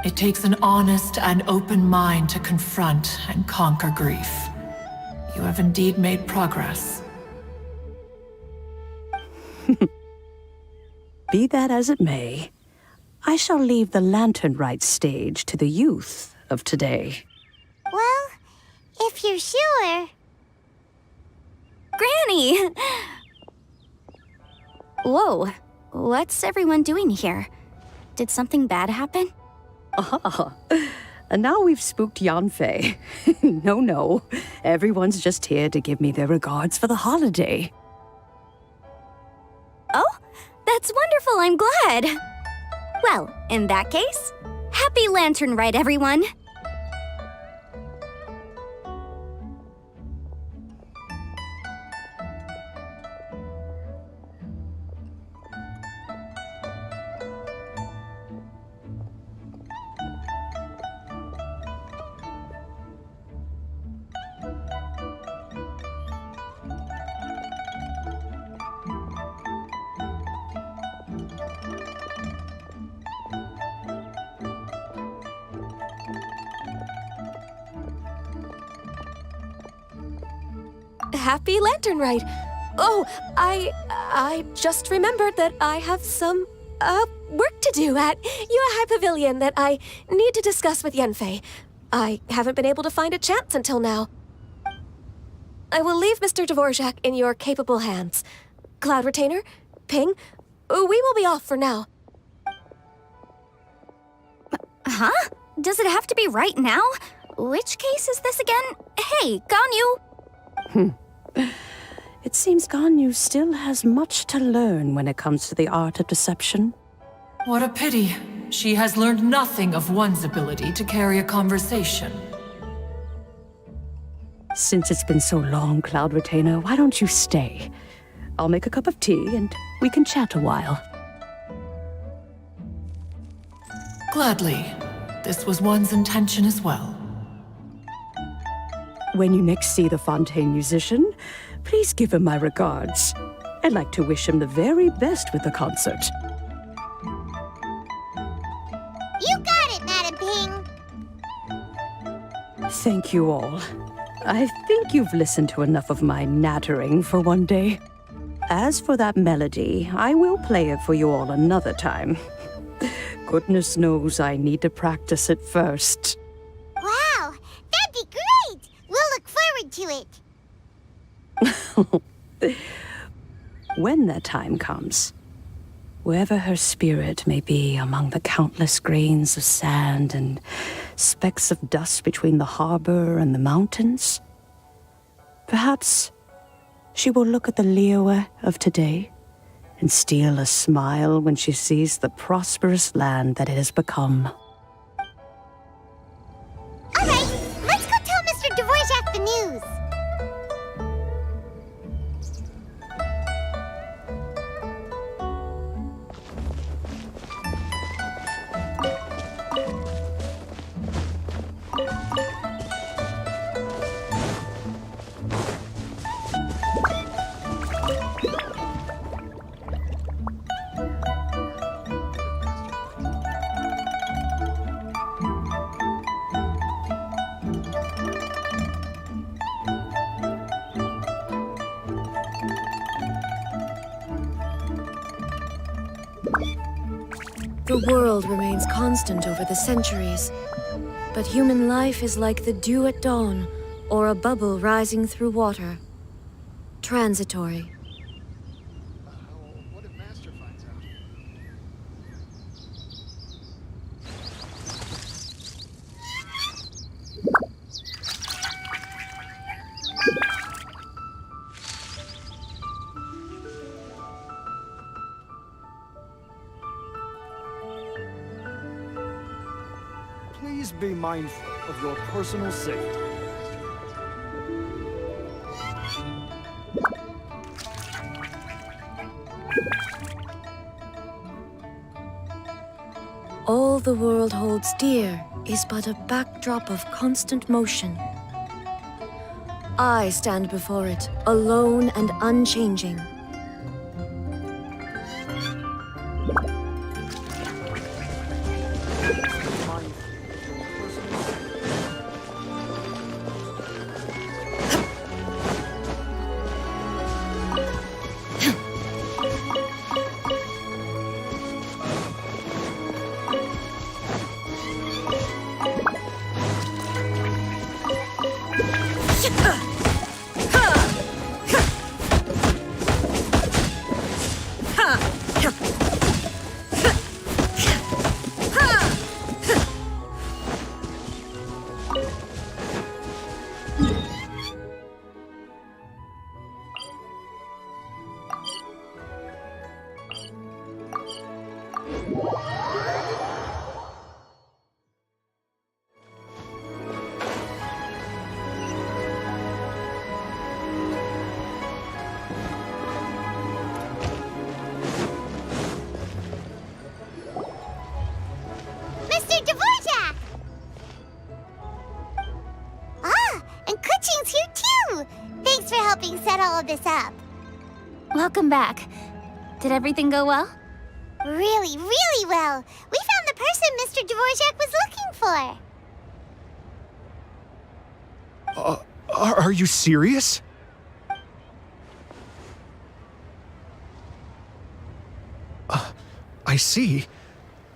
It takes an honest and open mind to confront and conquer grief. You have indeed made progress. Be that as it may, I shall leave the lantern rite stage to the youth of today. Well, if you're sure. Granny! Whoa, what's everyone doing here? Did something bad happen? And now we've spooked Yanfei. No, everyone's just here to give me their regards for the holiday. Oh, that's wonderful, I'm glad. Well, in that case, happy Lantern Rite, everyone. happy lantern ride. Oh, I just remembered that I have some, work to do at Yuehai Pavilion that I need to discuss with Yanfei. I haven't been able to find a chance until now. I will leave Mr. Dvorak in your capable hands. Cloud Retainer, Ping, we will be off for now. Huh? Does it have to be right now? Which case is this again? Hey, Ganyu! It seems Ganyu still has much to learn when it comes to the art of deception. What a pity. She has learned nothing of one's ability to carry a conversation. Since it's been so long, Cloud Retainer, why don't you stay? I'll make a cup of tea and we can chat a while. Gladly. This was one's intention as well. When you next see the Fontaine musician, please give him my regards. I'd like to wish him the very best with the concert. You got it, Madam Ping. Thank you all. I think you've listened to enough of my nattering for one day. As for that melody, I will play it for you all another time. Goodness knows I need to practice it first. Wow, that'd be great! We'll look forward to it. When that time comes, wherever her spirit may be among the countless grains of sand and specks of dust between the harbor and the mountains, perhaps she will look at the Liyue of today and steal a smile when she sees the prosperous land that it has become. All right, let's go tell Mr. Dvorak the news. The world remains constant over the centuries, but human life is like the dew at dawn, or a bubble rising through water. Transitory. What if Master finds out? Please be mindful of your personal safety. All the world holds dear is but a backdrop of constant motion. I stand before it, alone and unchanging. Mr. Dvorak! Ah, and Kuching's here too! Thanks for helping set all of this up. Welcome back. Did everything go well? Really, really well. We found the person Mr. Dvorak was looking for. Are you serious? I see.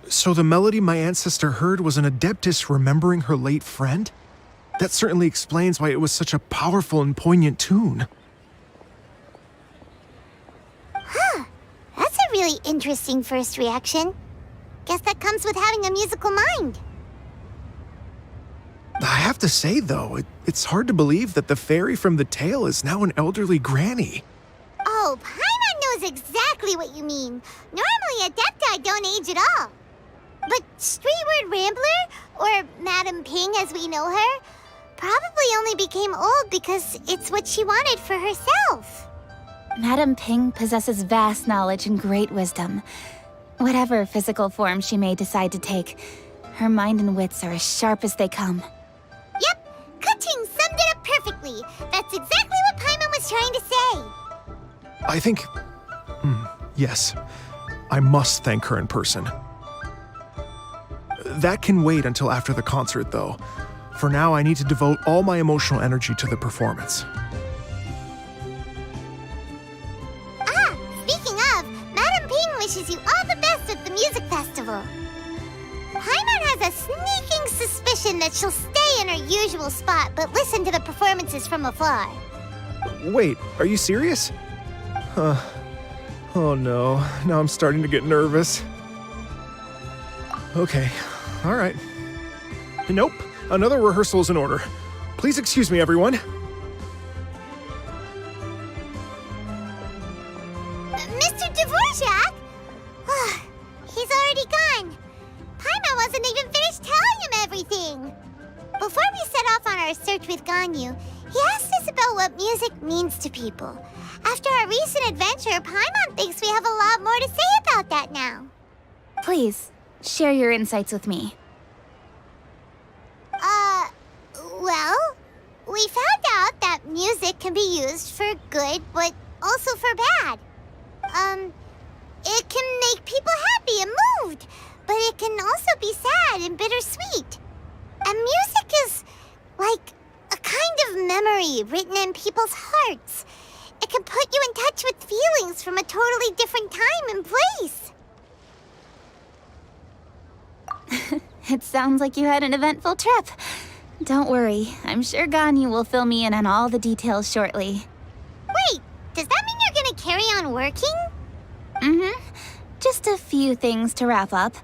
So the melody my ancestor heard was an adeptus remembering her late friend? That certainly explains why it was such a powerful and poignant tune. Huh. That's a really interesting first reaction. Guess that comes with having a musical mind. I have to say, though, it's hard to believe that the fairy from the tale is now an elderly granny. Oh, Paimon knows exactly what you mean. Normally, Adepti don't age at all. But Streetward Rambler, or Madam Ping as we know her, probably only became old because it's what she wanted for herself. Madam Ping possesses vast knowledge and great wisdom. Whatever physical form she may decide to take, her mind and wits are as sharp as they come. Yep, Kuching summed it up perfectly. That's exactly what Paimon was trying to say. I think... yes. I must thank her in person. That can wait until after the concert, though. For now, I need to devote all my emotional energy to the performance. Speaking of, Madam Ping wishes you all the best at the music festival. Paimon has a sneaking suspicion that she'll stay in her usual spot but listen to the performances from afar. Wait, are you serious? Oh no, now I'm starting to get nervous. Okay, alright. Nope, another rehearsal is in order. Please excuse me, everyone. Mr. Dvorak? He's already gone. Paimon wasn't even finished telling him everything. Before we set off on our search with Ganyu, he asked us about what music means to people. After our recent adventure, Paimon thinks we have a lot more to say about that now. Please, share your insights with me. Well, we found out that music can be used for good, but also for bad. It can make people happy and moved, but it can also be sad and bittersweet. And music is like a kind of memory written in people's hearts. It can put you in touch with feelings from a totally different time and place. It sounds like you had an eventful trip. Don't worry, I'm sure Ganyu will fill me in on all the details shortly. Wait, does that mean you're gonna carry on working? Mm-hmm. Just a few things to wrap up.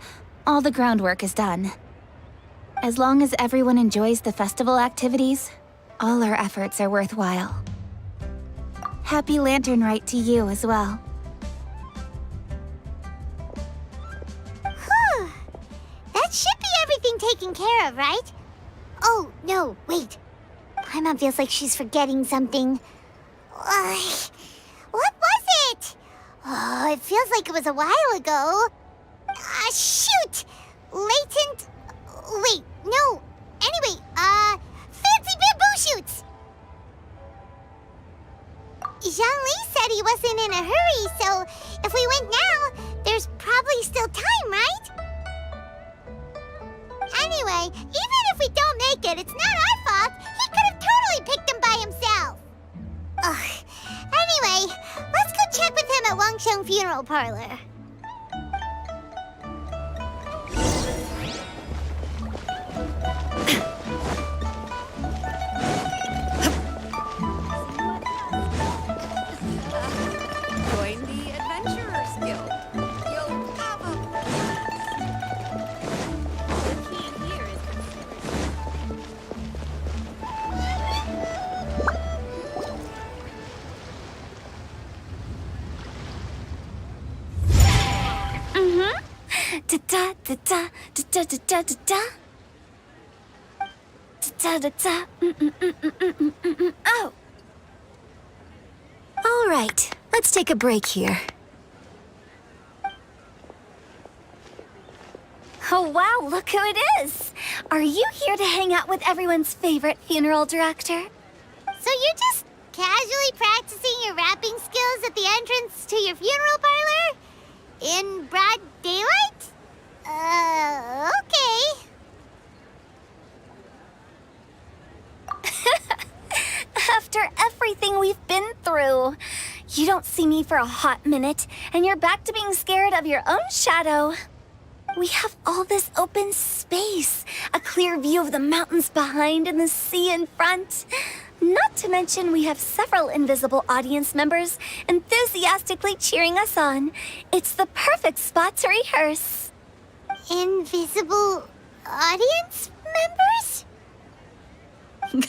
All the groundwork is done. As long as everyone enjoys the festival activities, all our efforts are worthwhile. Happy Lantern Rite to you as well. Whew. That should be everything taken care of, right? Oh, no, wait. Paimon feels like she's forgetting something. What was it? Oh, it feels like it was a while ago. Shoot! Latent... Wait, no. Anyway, fancy bamboo shoots! Zhangli said he wasn't in a hurry, so if we went now, there's probably still time, right? Anyway, even if we don't make it, it's not our fault. He could have totally picked them by himself. Ugh. Anyway, let's go check with him at Wangsheng Funeral Parlor. Join the Adventurers Guild. You'll have a blast. The key here is Da da da da da da da da da. Da da da. Oh. All right, let's take a break here. Oh wow, look who it is! Are you here to hang out with everyone's favorite funeral director? So you're just casually practicing your rapping skills at the entrance to your funeral parlor? In broad daylight? Okay. After everything we've been through, You don't see me for a hot minute, and you're back to being scared of your own shadow. We have all this open space, a clear view of the mountains behind and the sea in front. Not to mention we have several invisible audience members enthusiastically cheering us on. It's the perfect spot to rehearse. Invisible audience members?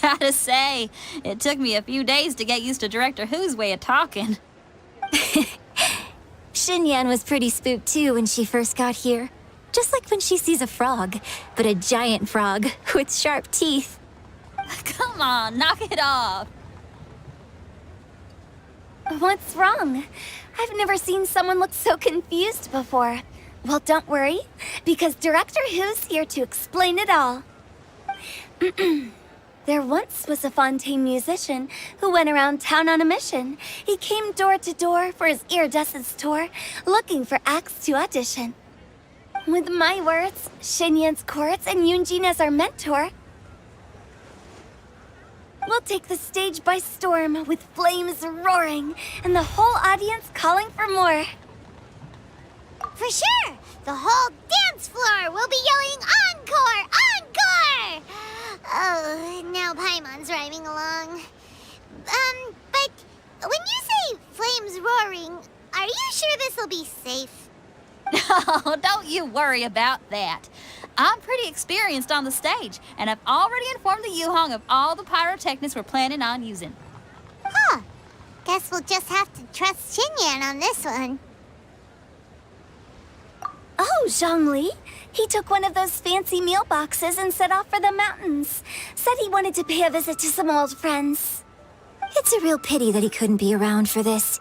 Gotta say, it took me a few days to get used to Director Who's way of talking. Xinyan was pretty spooked too when she first got here. Just like when she sees a frog, but a giant frog with sharp teeth. Come on, knock it off. What's wrong? I've never seen someone look so confused before. Well, don't worry, because Director Who's here to explain it all. There once was a Fontaine musician who went around town on a mission. He came door to door for his iridescence tour, looking for acts to audition. With my words, Xinyan's chords, and Yunjin as our mentor, we'll take the stage by storm with flames roaring and the whole audience calling for more. For sure! The whole dance floor will be yelling encore! Encore! Oh, now Paimon's rhyming along. But when you say flames roaring, are you sure this'll be safe? Oh, don't you worry about that. I'm pretty experienced on the stage, and I've already informed the Yuhong of all the pyrotechnics we're planning on using. Huh. Guess we'll just have to trust Xinyan on this one. Oh, Zhongli. He took one of those fancy meal boxes and set off for the mountains. Said he wanted to pay a visit to some old friends. It's a real pity that he couldn't be around for this.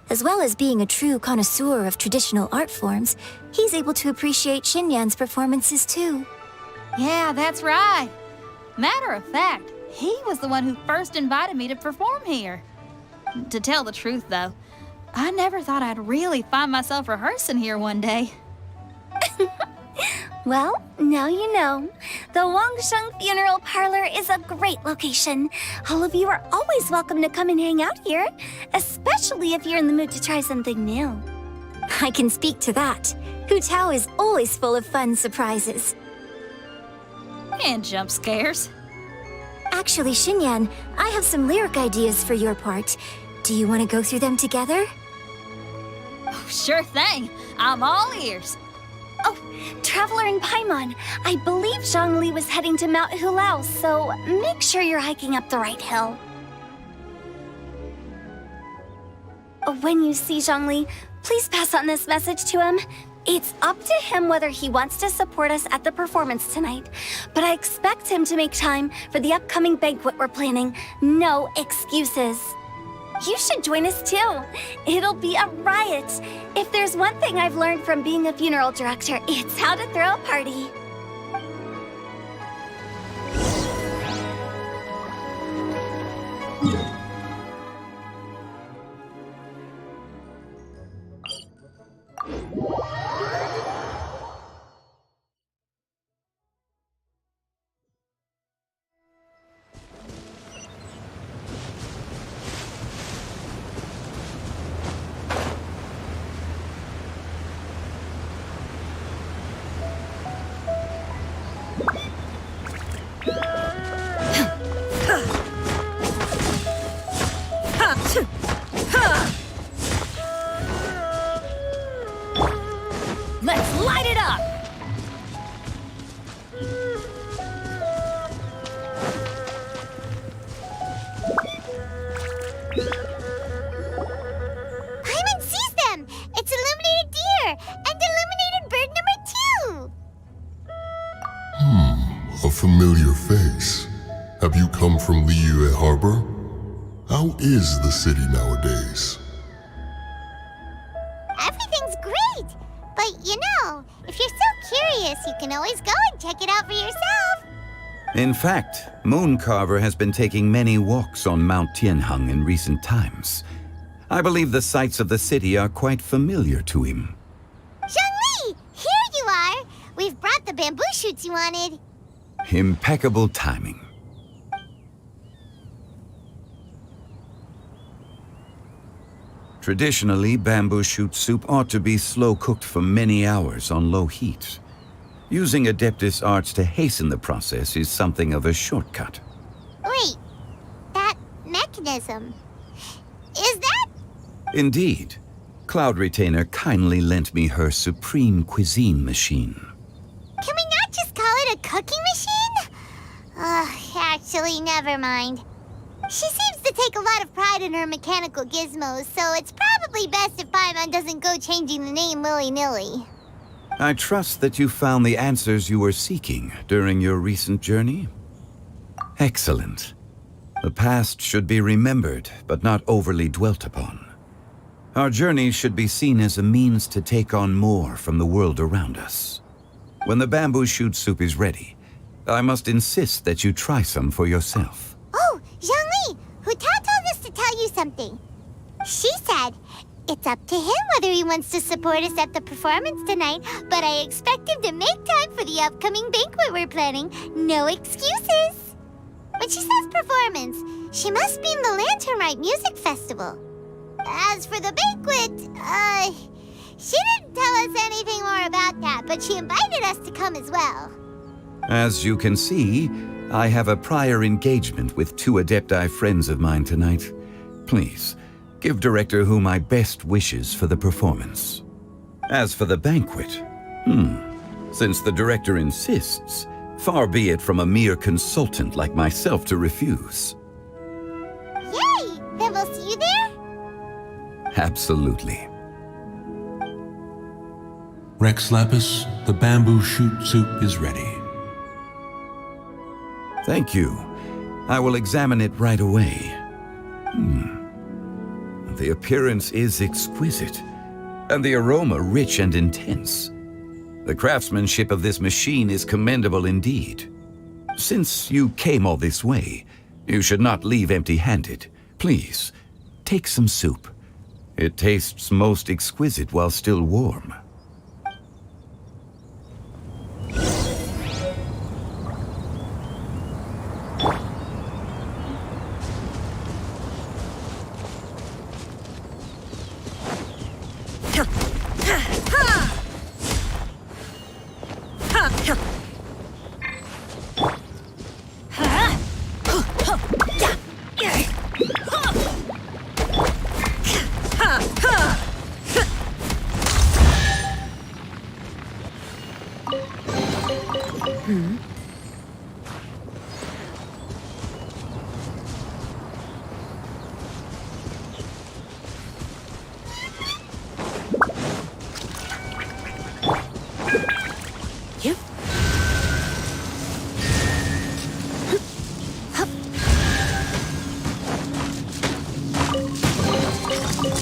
As well as being a true connoisseur of traditional art forms, he's able to appreciate Xinyan's performances too. Yeah, that's right. Matter of fact, he was the one who first invited me to perform here. To tell the truth, though, I never thought I'd really find myself rehearsing here one day. Well, now you know. The Wangsheng Funeral Parlor is a great location. All of you are always welcome to come and hang out here, especially if you're in the mood to try something new. I can speak to that. Hu Tao is always full of fun surprises. And jump scares. Actually, Xinyan, I have some lyric ideas for your part. Do you want to go through them together? Oh, sure thing. I'm all ears. Oh, Traveler in Paimon, I believe Zhongli was heading to Mount Hulao, so make sure you're hiking up the right hill. When you see Zhongli, please pass on this message to him. It's up to him whether he wants to support us at the performance tonight, but I expect him to make time for the upcoming banquet we're planning. No excuses. You should join us too. It'll be a riot. If there's one thing I've learned from being a funeral director, it's how to throw a party. Let's light it up! Paimon sees them! It's illuminated deer and illuminated bird number 2! A familiar face. Have you come from Liyue Harbor? How is the city nowadays? Everything's great! But you know, if you're so curious, you can always go and check it out for yourself! In fact, Mooncarver has been taking many walks on Mount Tianheng in recent times. I believe the sights of the city are quite familiar to him. Zhongli! Here you are! We've brought the bamboo shoots you wanted. Impeccable timing. Traditionally, bamboo shoot soup ought to be slow-cooked for many hours on low heat. Using Adeptus arts to hasten the process is something of a shortcut. Wait, that mechanism, is that? Indeed. Cloud Retainer kindly lent me her supreme cuisine machine. Can we not just call it a cooking machine? Actually, never mind. She seems to take a lot of pride in her mechanical gizmos, so it's probably best if Paimon doesn't go changing the name willy-nilly. I trust that you found the answers you were seeking during your recent journey? Excellent. The past should be remembered, but not overly dwelt upon. Our journey should be seen as a means to take on more from the world around us. When the bamboo shoot soup is ready, I must insist that you try some for yourself. Oh, Zhongli! Huta told us to tell you something. She said, it's up to him whether he wants to support us at the performance tonight, but I expect him to make time for the upcoming banquet we're planning. No excuses! When she says performance, she must mean the Lantern Rite Music Festival. As for the banquet, she didn't tell us anything more about that, but she invited us to come as well. As you can see, I have a prior engagement with 2 Adepti friends of mine tonight. Please, give Director Hu my best wishes for the performance. As for the banquet, since the Director insists, far be it from a mere consultant like myself to refuse. Yay! Then we'll see you there? Absolutely. Rex Lapis, the bamboo shoot soup is ready. Thank you. I will examine it right away. The appearance is exquisite, and the aroma rich and intense. The craftsmanship of this machine is commendable indeed. Since you came all this way, you should not leave empty-handed. Please, take some soup. It tastes most exquisite while still warm.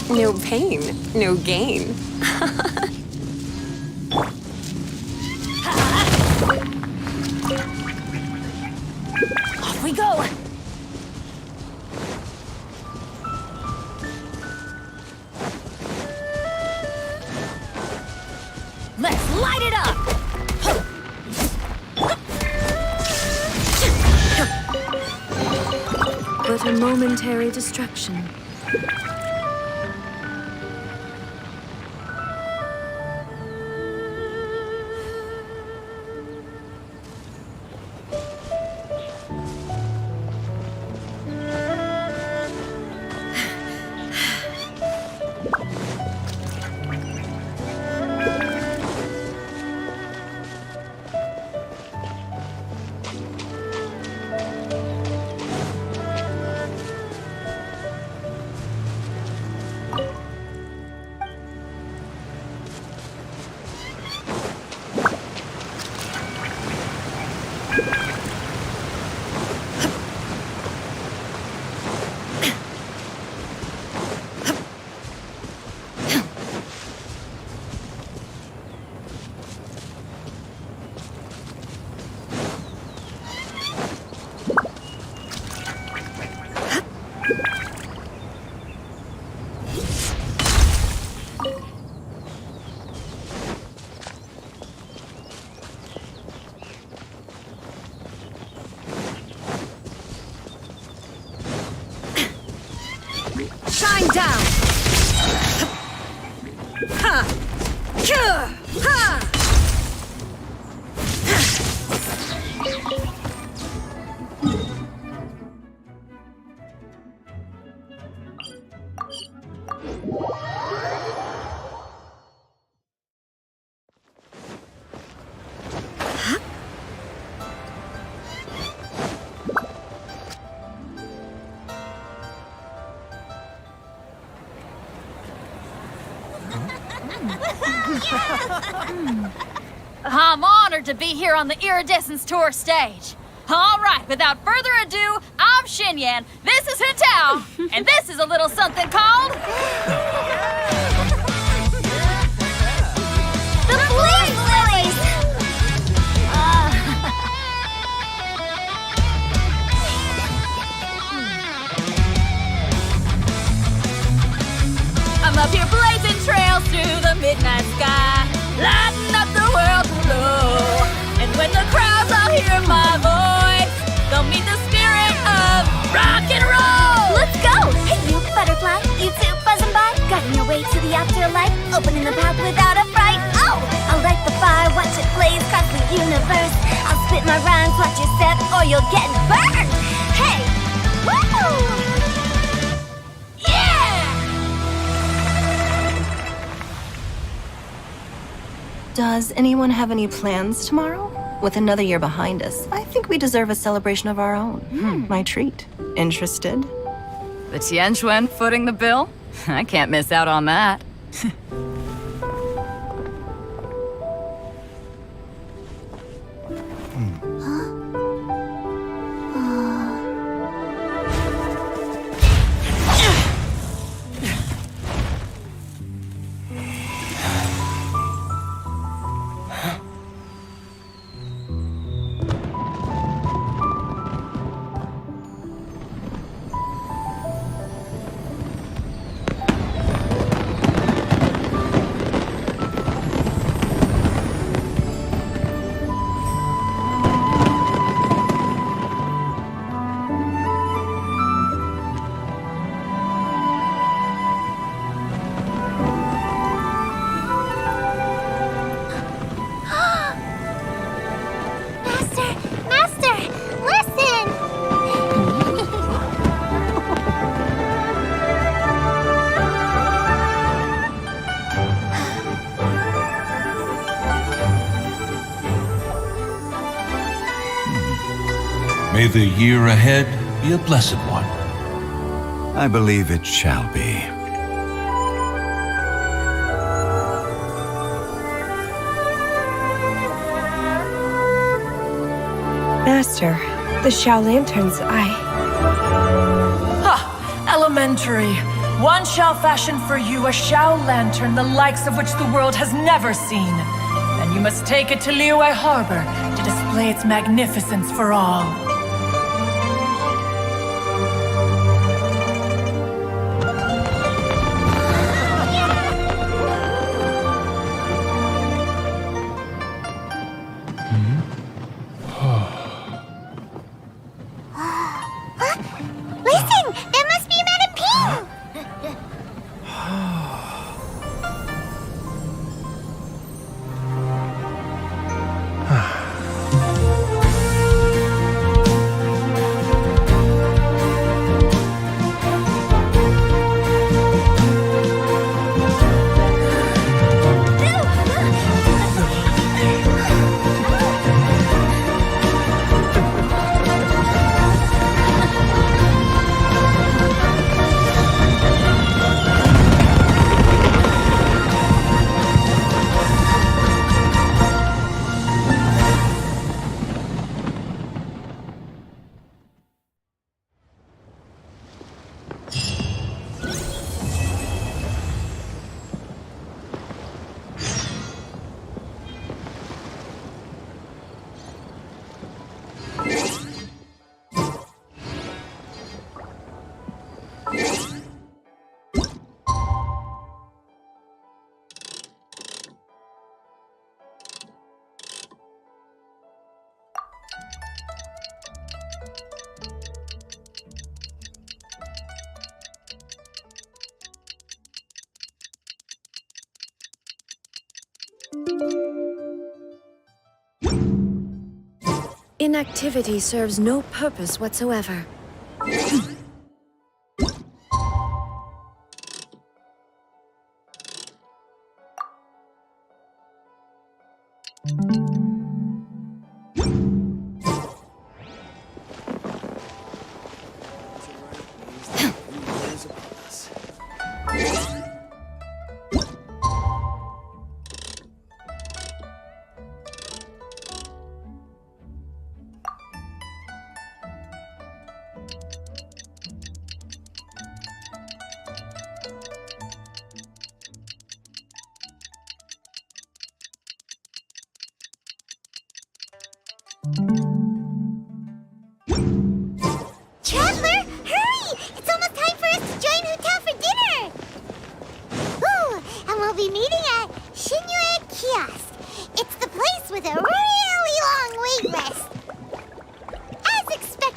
No pain, no gain. Off we go! Let's light it up! But a momentary distraction. I'm honored to be here on the Iridescence Tour stage. All right, without further ado, I'm Xinyan, this is Hetao, and this is a little something called... The Bling Lilies! I'm up here blazing trails through the midnight sky, lighting up the world below. And when the crowds all hear my voice, they'll meet the spirit of rock and roll! Let's go! Hey, you butterfly, you two buzzing by, guiding your way to the afterlife, opening the path without a fright. Oh! I'll light the fire, watch it blaze across the universe. I'll spit my rhymes, watch you step, or you'll get burned! Hey! Woo! Does anyone have any plans tomorrow? With another year behind us, I think we deserve a celebration of our own. My treat. Interested? The Tianquan footing the bill? I can't miss out on that. Master, listen! May the year ahead be a blessed one. I believe it shall be. Master, the Xiao Lanterns, Elementary. One shall fashion for you a Xiao Lantern the likes of which the world has never seen. And you must take it to Liyue Harbor to display its magnificence for all. Listen! That must be Madame Ping! Inactivity serves no purpose whatsoever.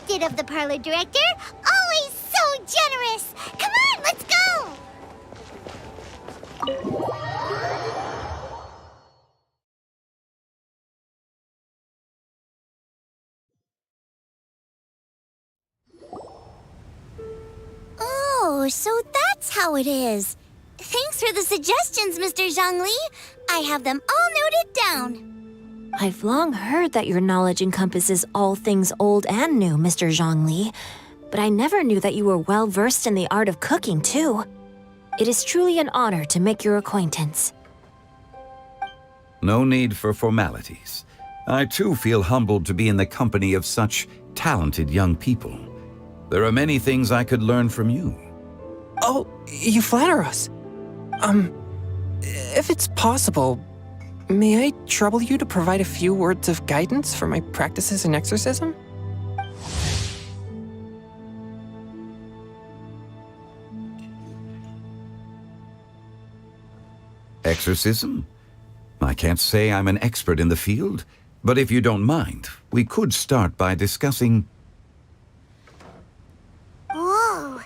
expected of the parlor director. Always so generous. Come on, let's go. Oh, so that's how it is. Thanks for the suggestions, Mr. Zhongli. I have them all noted down. I've long heard that your knowledge encompasses all things old and new, Mr. Zhongli, but I never knew that you were well versed in the art of cooking, too. It is truly an honor to make your acquaintance. No need for formalities. I too feel humbled to be in the company of such talented young people. There are many things I could learn from you. Oh, you flatter us. If it's possible, may I trouble you to provide a few words of guidance for my practices in exorcism? Exorcism? I can't say I'm an expert in the field, but if you don't mind, we could start by discussing... Whoa,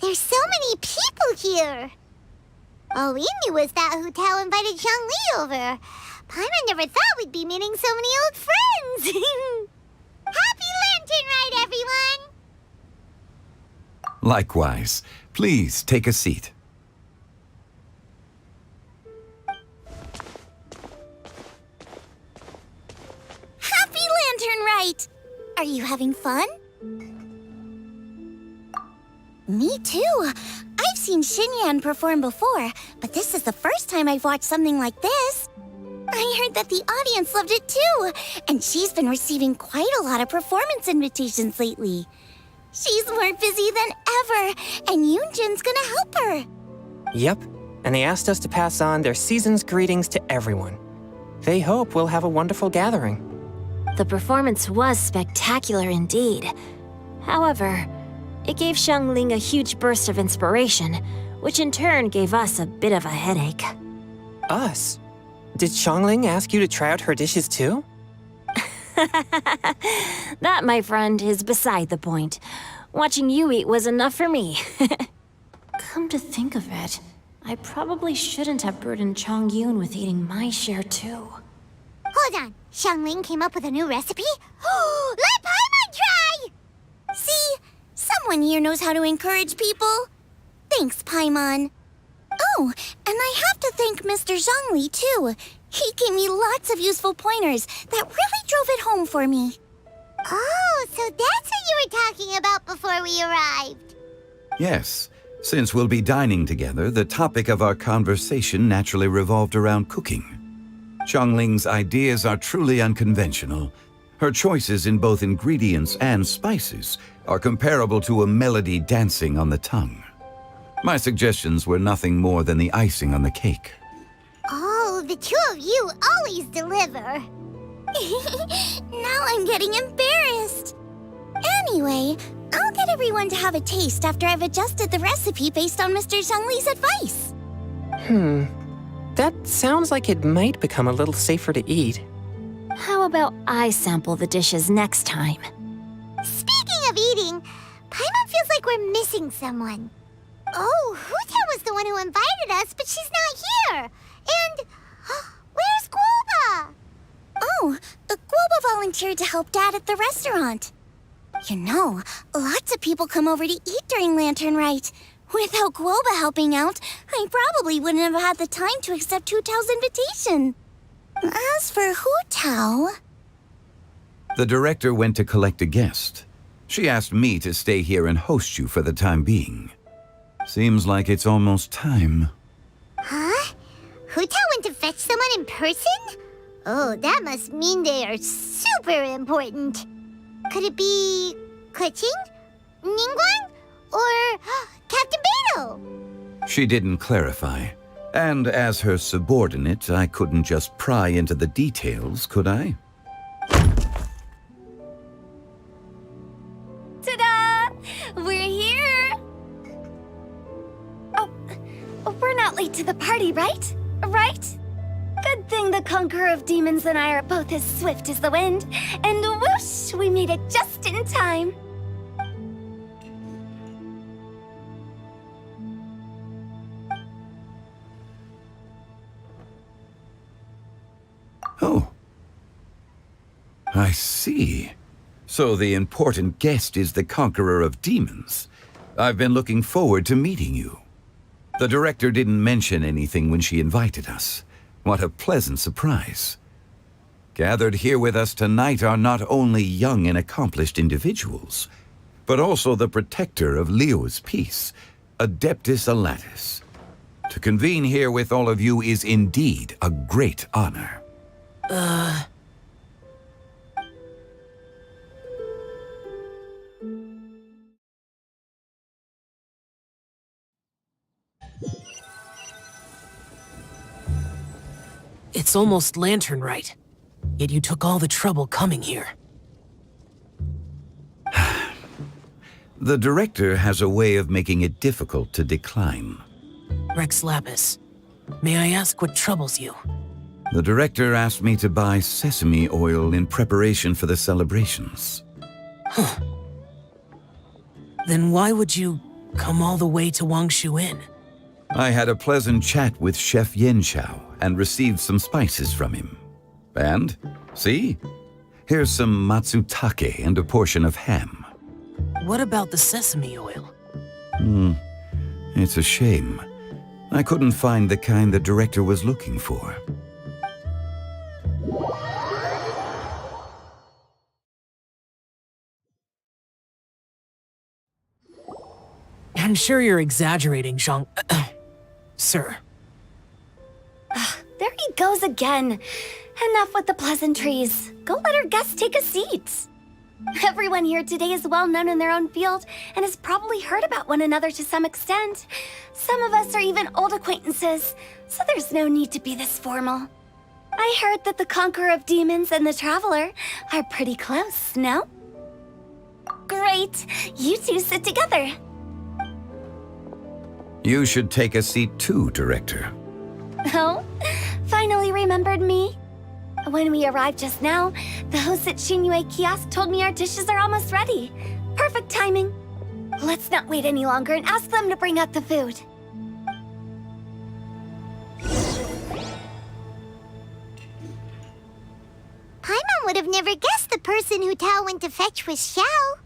there's so many people here. All we knew was that Hu Tao invited Zhongli over. Paimon never thought we'd be meeting so many old friends. Happy Lantern Rite, everyone! Likewise. Please take a seat. Happy Lantern Rite! Are you having fun? Me too. I've seen Xinyan perform before, but this is the first time I've watched something like this. I heard that the audience loved it too, and she's been receiving quite a lot of performance invitations lately. She's more busy than ever, and Yoonjin's gonna help her. Yep, and they asked us to pass on their season's greetings to everyone. They hope we'll have a wonderful gathering. The performance was spectacular indeed. However, it gave Xiangling a huge burst of inspiration, which in turn gave us a bit of a headache. Us? Did Xiangling ask you to try out her dishes too? That, my friend, is beside the point. Watching you eat was enough for me. Come to think of it, I probably shouldn't have burdened Chongyun with eating my share too. Hold on, Xiangling came up with a new recipe? Let Paimon try! See? Someone here knows how to encourage people. Thanks, Paimon. Oh, and I have to thank Mr. Zhongli, too. He gave me lots of useful pointers that really drove it home for me. Oh, so that's what you were talking about before we arrived. Yes. Since we'll be dining together, the topic of our conversation naturally revolved around cooking. Xiangling's ideas are truly unconventional. Her choices in both ingredients and spices are comparable to a melody dancing on the tongue. My suggestions were nothing more than the icing on the cake. Oh, the two of you always deliver. Now I'm getting embarrassed. Anyway, I'll get everyone to have a taste after I've adjusted the recipe based on Mr. Zhongli's advice. That sounds like it might become a little safer to eat. How about I sample the dishes next time? Speaking of eating, Paimon feels like we're missing someone. Oh, Hu Tao was the one who invited us, but she's not here. And where's Guoba? Oh, Guoba volunteered to help Dad at the restaurant. You know, lots of people come over to eat during Lantern Rite. Without Guoba helping out, I probably wouldn't have had the time to accept Hu Tao's invitation. As for Hu Tao... The director went to collect a guest. She asked me to stay here and host you for the time being. Seems like it's almost time. Huh? Hu Tao went to fetch someone in person? Oh, that must mean they are super important. Could it be Keqing? Ningguang? Or Captain Beidou? She didn't clarify. And as her subordinate, I couldn't just pry into the details, could I? Ta-da! We're here! Oh, we're not late to the party, right? Right? Good thing the Conqueror of Demons and I are both as swift as the wind. And whoosh, we made it just in time. I see. So the important guest is the Conqueror of Demons. I've been looking forward to meeting you. The director didn't mention anything when she invited us. What a pleasant surprise. Gathered here with us tonight are not only young and accomplished individuals, but also the protector of Leo's peace, Adeptus Alatus. To convene here with all of you is indeed a great honor. It's almost lantern right. Yet you took all the trouble coming here. The director has a way of making it difficult to decline. Rex Lapis, may I ask what troubles you? The director asked me to buy sesame oil in preparation for the celebrations. Huh. Then why would you come all the way to Wangshu Inn? I had a pleasant chat with Chef Yenshao and received some spices from him. And, see? Here's some matsutake and a portion of ham. What about the sesame oil? It's a shame. I couldn't find the kind the director was looking for. I'm sure you're exaggerating, Zhang... Sir. There he goes again. Enough with the pleasantries. Go let our guests take a seat. Everyone here today is well known in their own field and has probably heard about one another to some extent. Some of us are even old acquaintances, so there's no need to be this formal. I heard that the Conqueror of Demons and the Traveler are pretty close, no? Great! You two sit together. You should take a seat too, Director. Oh? Finally remembered me? When we arrived just now, the host at Shinue Kiosk told me our dishes are almost ready. Perfect timing. Let's not wait any longer and ask them to bring out the food. Paimon would have never guessed the person who Tao went to fetch was Xiao.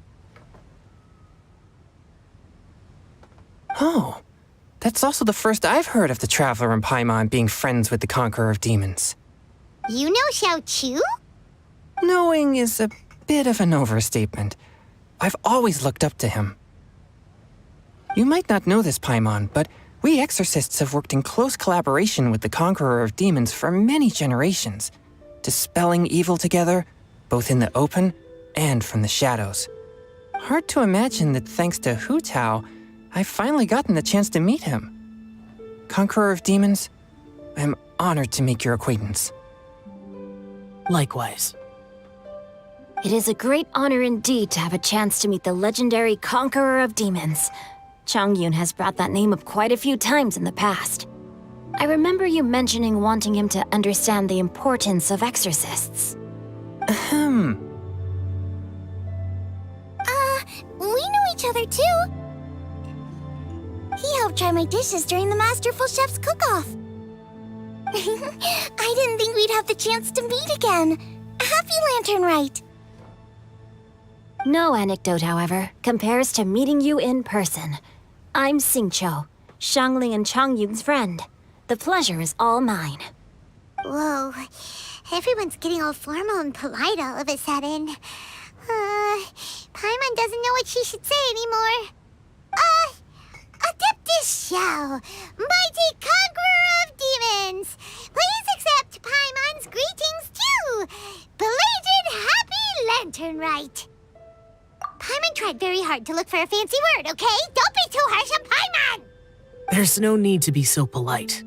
Oh, that's also the first I've heard of the Traveler and Paimon being friends with the Conqueror of Demons. You know Xiao Chu? Knowing is a bit of an overstatement. I've always looked up to him. You might not know this, Paimon, but we exorcists have worked in close collaboration with the Conqueror of Demons for many generations, dispelling evil together, both in the open and from the shadows. Hard to imagine that thanks to Hu Tao, I've finally gotten the chance to meet him. Conqueror of Demons, I'm honored to make your acquaintance. Likewise. It is a great honor indeed to have a chance to meet the legendary Conqueror of Demons. Changyun has brought that name up quite a few times in the past. I remember you mentioning wanting him to understand the importance of exorcists. We know each other too. He helped try my dishes during the Masterful Chef's cook-off. I didn't think we'd have the chance to meet again. Happy Lantern Rite! No anecdote, however, compares to meeting you in person. I'm Xingqiu, Shangli and Changyun's friend. The pleasure is all mine. Whoa, everyone's getting all formal and polite all of a sudden. Paimon doesn't know what she should say anymore. Adeptus Xiao, mighty Conqueror of Demons, please accept Paimon's greetings too. Belated Happy Lantern Rite. Paimon tried very hard to look for a fancy word, okay? Don't be too harsh on Paimon! There's no need to be so polite.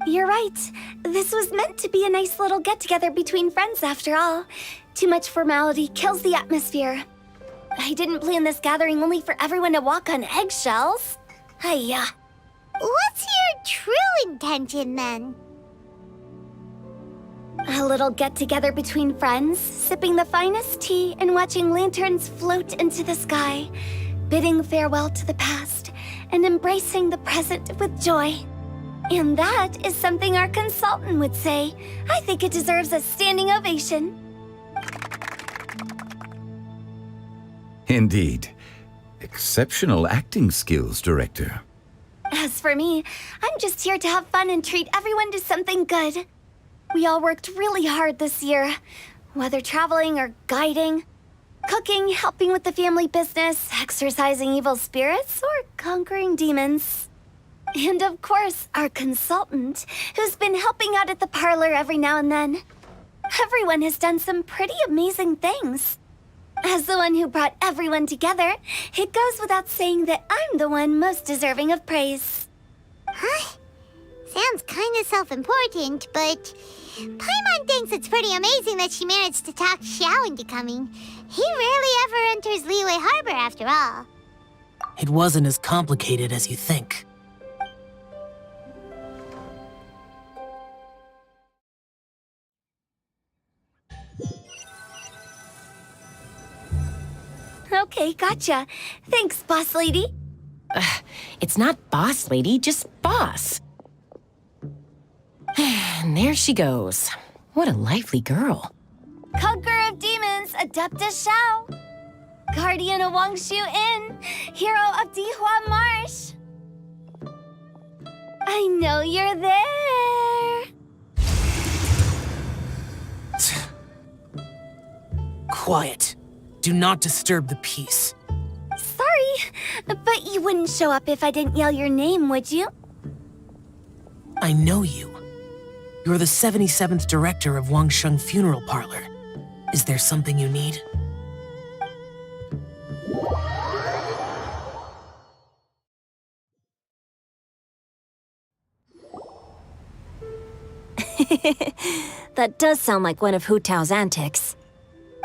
You're right. This was meant to be a nice little get-together between friends after all. Too much formality kills the atmosphere. I didn't plan this gathering only for everyone to walk on eggshells. Hiya. What's your true intention then? A little get-together between friends, sipping the finest tea and watching lanterns float into the sky, bidding farewell to the past and embracing the present with joy. And that is something our consultant would say. I think it deserves a standing ovation. Indeed. Exceptional acting skills, Director. As for me, I'm just here to have fun and treat everyone to something good. We all worked really hard this year, whether traveling or guiding, cooking, helping with the family business, exorcising evil spirits, or conquering demons. And of course, our consultant, who's been helping out at the parlor every now and then. Everyone has done some pretty amazing things. As the one who brought everyone together, it goes without saying that I'm the one most deserving of praise. Huh? Sounds kind of self-important, but Paimon thinks it's pretty amazing that she managed to talk Xiao into coming. He rarely ever enters Liyue Harbor after all. It wasn't as complicated as you think. Okay, gotcha. Thanks, boss lady. It's not boss lady, just boss. And there she goes. What a lively girl. Conqueror of demons, Adeptus Xiao. Guardian of Wangshu Inn, hero of Dihua Marsh. I know you're there. Quiet. Do not disturb the peace. Sorry, but you wouldn't show up if I didn't yell your name, would you? I know you. You're the 77th director of Wangsheng Funeral Parlor. Is there something you need? That does sound like one of Hu Tao's antics.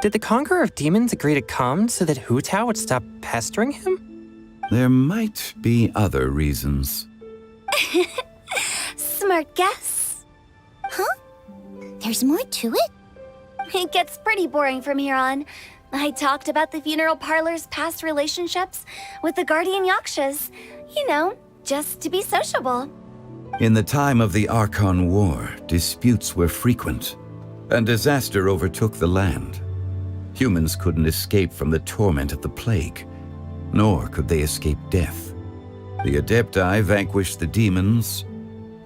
Did the Conqueror of Demons agree to come so that Hu Tao would stop pestering him? There might be other reasons. Smart guess. Huh? There's more to it? It gets pretty boring from here on. I talked about the funeral parlor's past relationships with the guardian yakshas. You know, just to be sociable. In the time of the Archon War, disputes were frequent, and disaster overtook the land. Humans couldn't escape from the torment of the plague, nor could they escape death. The Adepti vanquished the demons,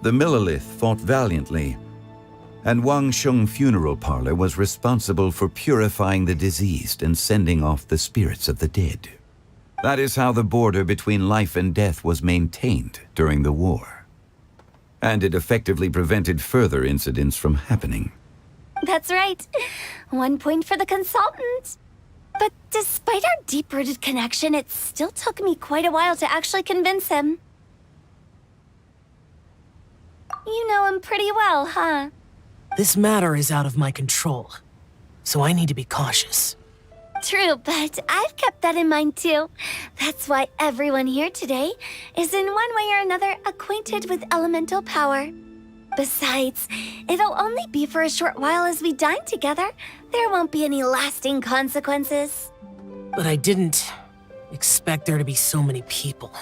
the Millelith fought valiantly, and Wangsheng Funeral Parlor was responsible for purifying the diseased and sending off the spirits of the dead. That is how the border between life and death was maintained during the war. And it effectively prevented further incidents from happening. That's right. 1 point for the consultant. But despite our deep-rooted connection, it still took me quite a while to actually convince him. You know him pretty well, huh? This matter is out of my control, so I need to be cautious. True, but I've kept that in mind too. That's why everyone here today is in one way or another acquainted with elemental power. Besides, it'll only be for a short while as we dine together. There won't be any lasting consequences. But I didn't expect there to be so many people.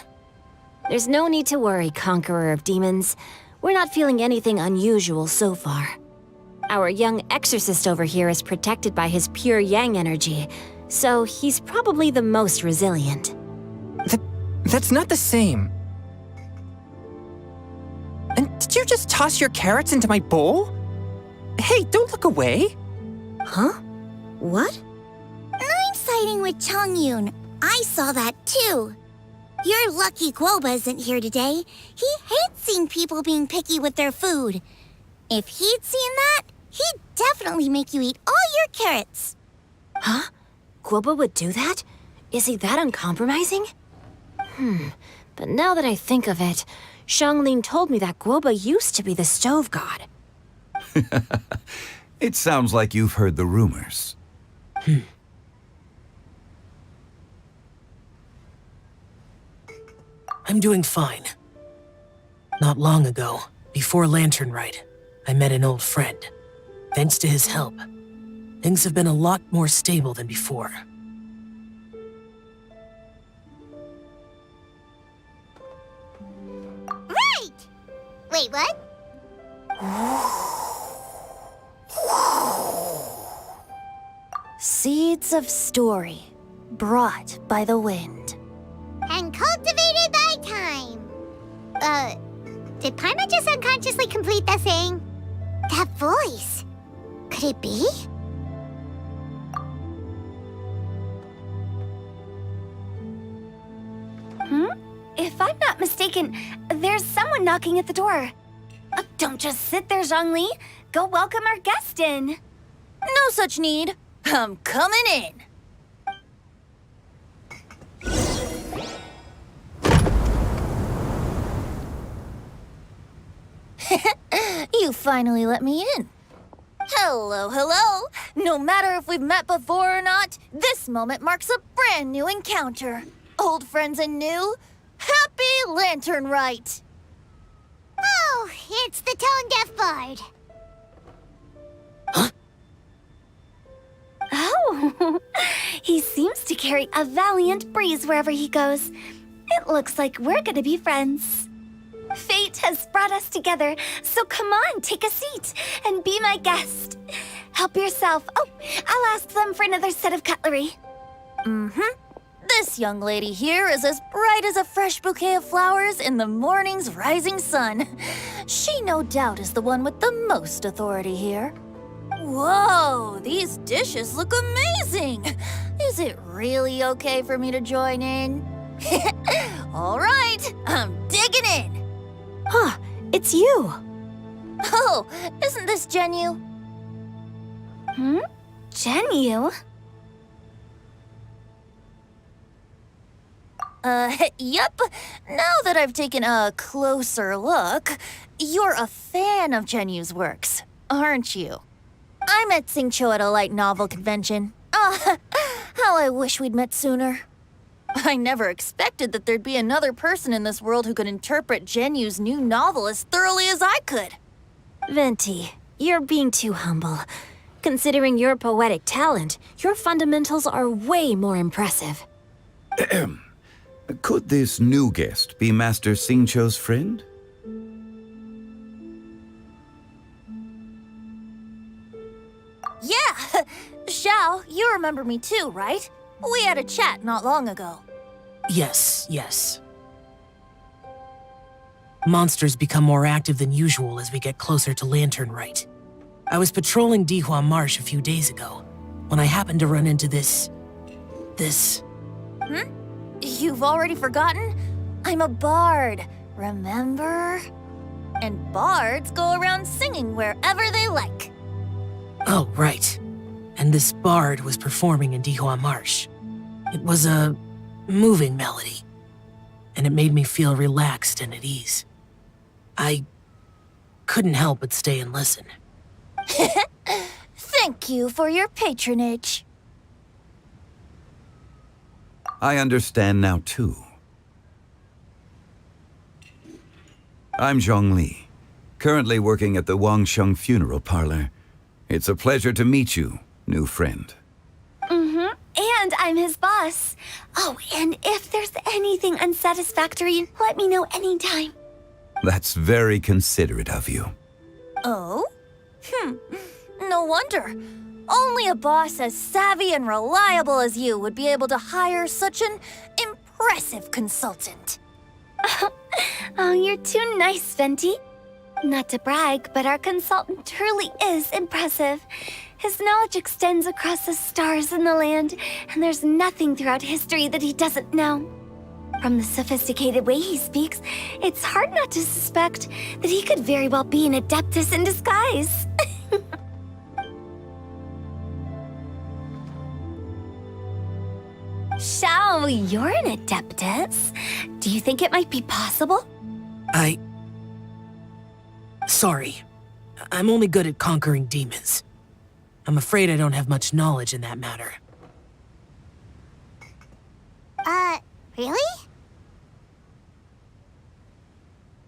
There's no need to worry, Conqueror of Demons. We're not feeling anything unusual so far. Our young exorcist over here is protected by his pure yang energy, so he's probably the most resilient. That's not the same. And did you just toss your carrots into my bowl? Hey, don't look away. Huh? What? I'm siding with Chongyun. I saw that too. You're lucky Guoba isn't here today. He hates seeing people being picky with their food. If he'd seen that, he'd definitely make you eat all your carrots. Huh? Guoba would do that? Is he that uncompromising? But now that I think of it, Xianglin told me that Guoba used to be the stove god. It sounds like you've heard the rumors. I'm doing fine. Not long ago, before Lantern Rite, I met an old friend. Thanks to his help, things have been a lot more stable than before. Right! Wait, what? Seeds of story, brought by the wind. And cultivated by time. Did Paimon just unconsciously complete that saying? That voice. Could it be? If I'm not mistaken, there's someone knocking at the door. Don't just sit there, Zhongli. Go welcome our guest in. No such need. I'm coming in. You finally let me in. Hello, hello. No matter if we've met before or not, this moment marks a brand new encounter. Old friends and new. Happy Lantern Rite. Oh, it's the tone-deaf bard. Oh, he seems to carry a valiant breeze wherever he goes. It looks like we're gonna be friends. Fate has brought us together, so come on, take a seat and be my guest. Help yourself. Oh, I'll ask them for another set of cutlery. This young lady here is as bright as a fresh bouquet of flowers in the morning's rising sun. She no doubt is the one with the most authority here. Whoa, these dishes look amazing! Is it really okay for me to join in? All right, I'm digging in! Huh, it's you! Oh, isn't this Genyu? Genyu? Yep. Now that I've taken a closer look, you're a fan of Genyu's works, aren't you? I met Xingqiu at a light novel convention. How I wish we'd met sooner. I never expected that there'd be another person in this world who could interpret Genyu's new novel as thoroughly as I could. Venti, you're being too humble. Considering your poetic talent, your fundamentals are way more impressive. Could this new guest be Master Xingqiu's friend? Yeah! Xiao, you remember me too, right? We had a chat not long ago. Yes. Monsters become more active than usual as we get closer to Lantern Rite. I was patrolling Dihua Marsh a few days ago, when I happened to run into this... You've already forgotten? I'm a bard, remember? And bards go around singing wherever they like. Oh, right. And this bard was performing in Dihua Marsh. It was a moving melody, and it made me feel relaxed and at ease. I couldn't help but stay and listen. Thank you for your patronage. I understand now, too. I'm Zhongli, currently working at the Wangsheng Funeral Parlor. It's a pleasure to meet you, new friend. And I'm his boss. Oh, and if there's anything unsatisfactory, let me know anytime. That's very considerate of you. Oh? No wonder. Only a boss as savvy and reliable as you would be able to hire such an impressive consultant. Oh, you're too nice, Venti. Not to brag, but our consultant truly is impressive. His knowledge extends across the stars and the land, and there's nothing throughout history that he doesn't know. From the sophisticated way he speaks, it's hard not to suspect that he could very well be an adeptus in disguise. Xiao, you're an adeptus. Do you think it might be possible? Sorry. I'm only good at conquering demons. I'm afraid I don't have much knowledge in that matter. Really?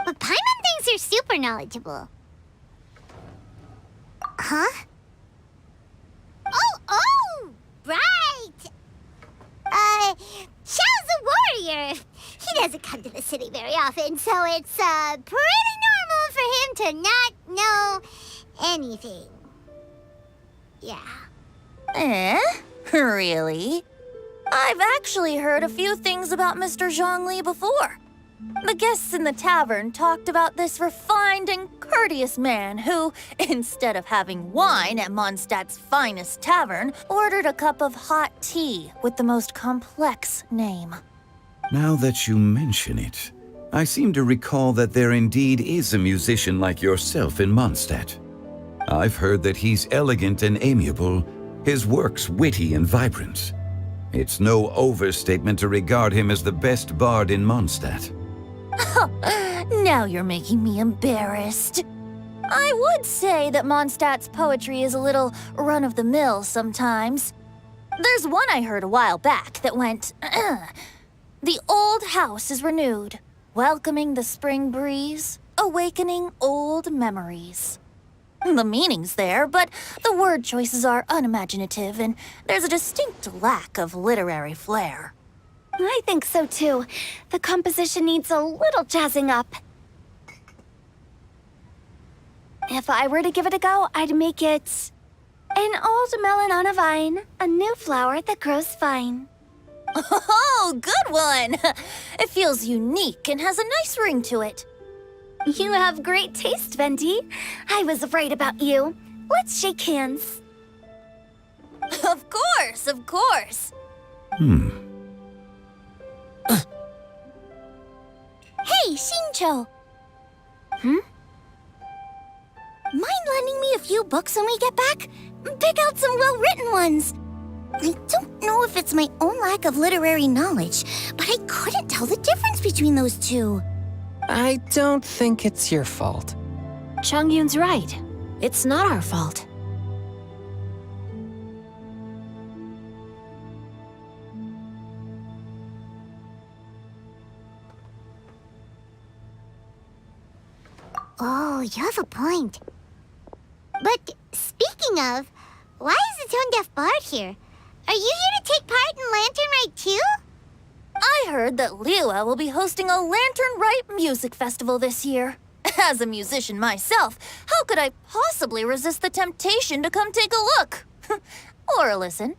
But Paimon thinks you're super knowledgeable. Huh? Oh, right! Xiao's a warrior. He doesn't come to the city very often, so it's, pretty normal for pretend to not know anything. Yeah. Really? I've actually heard a few things about Mr. Zhongli before. The guests in the tavern talked about this refined and courteous man who, instead of having wine at Mondstadt's finest tavern, ordered a cup of hot tea with the most complex name. Now that you mention it, I seem to recall that there indeed is a musician like yourself in Mondstadt. I've heard that he's elegant and amiable, his works witty and vibrant. It's no overstatement to regard him as the best bard in Mondstadt. Now you're making me embarrassed. I would say that Mondstadt's poetry is a little run-of-the-mill sometimes. There's one I heard a while back that went, The old house is renewed, welcoming the spring breeze, awakening old memories. The meaning's there, but the word choices are unimaginative, and there's a distinct lack of literary flair. I think so too. The composition needs a little jazzing up. If I were to give it a go, I'd make it an old melon on a vine, a new flower that grows fine. Oh, good one! It feels unique and has a nice ring to it. You have great taste, Venti. I was right about you. Let's shake hands. Of course, of course. Hey, Shincho! Mind lending me a few books when we get back? Pick out some well-written ones. I don't know if it's my own lack of literary knowledge, but I couldn't tell the difference between those two. I don't think it's your fault. Chongyun's right. It's not our fault. Oh, you have a point. But speaking of, why is the tone-deaf bard here? Are you here to take part in Lantern Rite too? I heard that Liwa will be hosting a Lantern Rite music festival this year. As a musician myself, how could I possibly resist the temptation to come take a look? Or listen.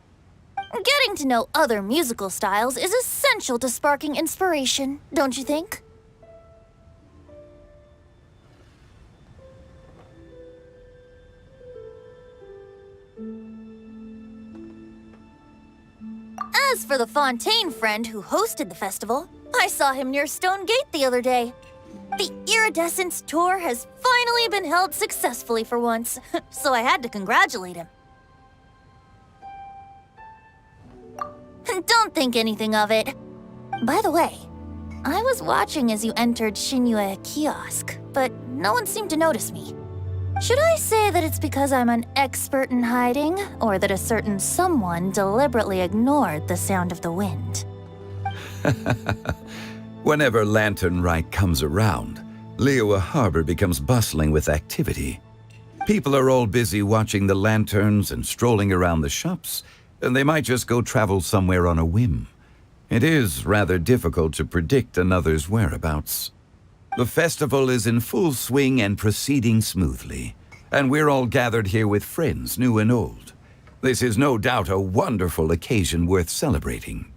Getting to know other musical styles is essential to sparking inspiration, don't you think? As for the Fontaine friend who hosted the festival, I saw him near Stone Gate the other day. The Iridescence tour has finally been held successfully for once, so I had to congratulate him. Don't think anything of it. By the way, I was watching as you entered Shinyue Kiosk, but no one seemed to notice me. Should I say that it's because I'm an expert in hiding, or that a certain someone deliberately ignored the sound of the wind? Whenever Lantern Rite comes around, Liyue Harbor becomes bustling with activity. People are all busy watching the lanterns and strolling around the shops, and they might just go travel somewhere on a whim. It is rather difficult to predict another's whereabouts. The festival is in full swing and proceeding smoothly, and we're all gathered here with friends, new and old. This is no doubt a wonderful occasion worth celebrating.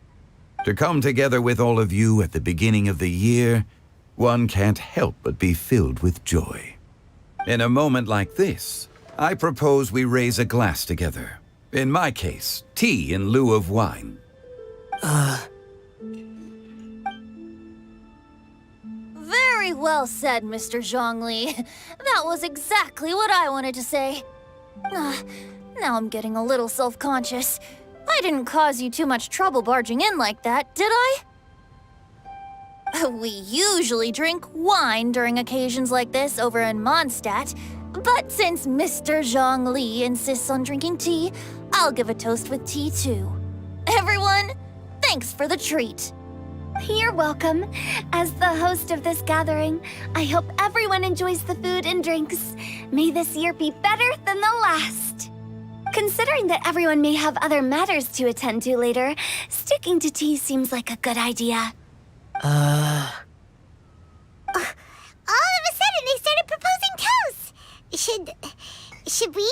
To come together with all of you at the beginning of the year, one can't help but be filled with joy. In a moment like this, I propose we raise a glass together. In my case, tea in lieu of wine. Very well said, Mr. Zhongli. That was exactly what I wanted to say. Now I'm getting a little self-conscious. I didn't cause you too much trouble barging in like that, did I? We usually drink wine during occasions like this over in Mondstadt, but since Mr. Zhongli insists on drinking tea, I'll give a toast with tea too. Everyone, thanks for the treat. You're welcome. As the host of this gathering, I hope everyone enjoys the food and drinks. May this year be better than the last. Considering that everyone may have other matters to attend to later, sticking to tea seems like a good idea. All of a sudden, they started proposing Should we?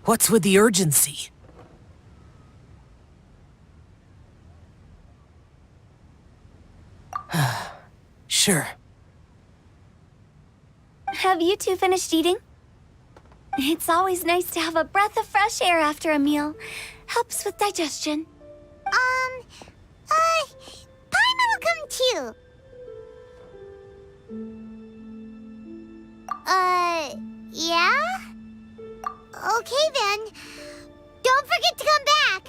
What's with the urgency? Sure. Have you two finished eating? It's always nice to have a breath of fresh air after a meal. Helps with digestion. Paimon will come too. Yeah? Okay then. Don't forget to come back.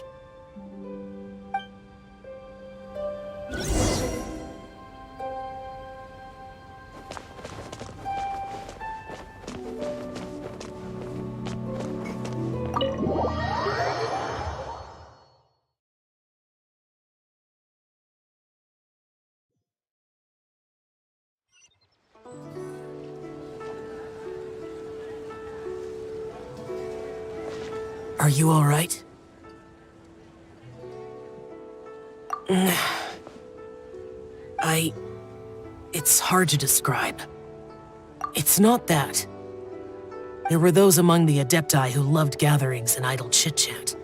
Are you all right? It's hard to describe. It's not that. There were those among the Adepti who loved gatherings and idle chit-chat.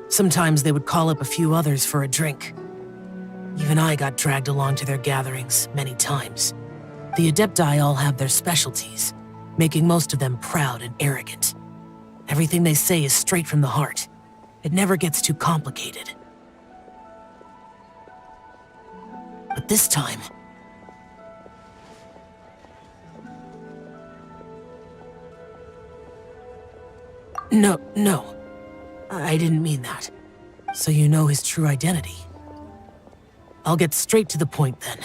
Sometimes they would call up a few others for a drink. Even I got dragged along to their gatherings many times. The Adepti all have their specialties, making most of them proud and arrogant. Everything they say is straight from the heart. It never gets too complicated. But this time... No. I didn't mean that. So you know his true identity. I'll get straight to the point then.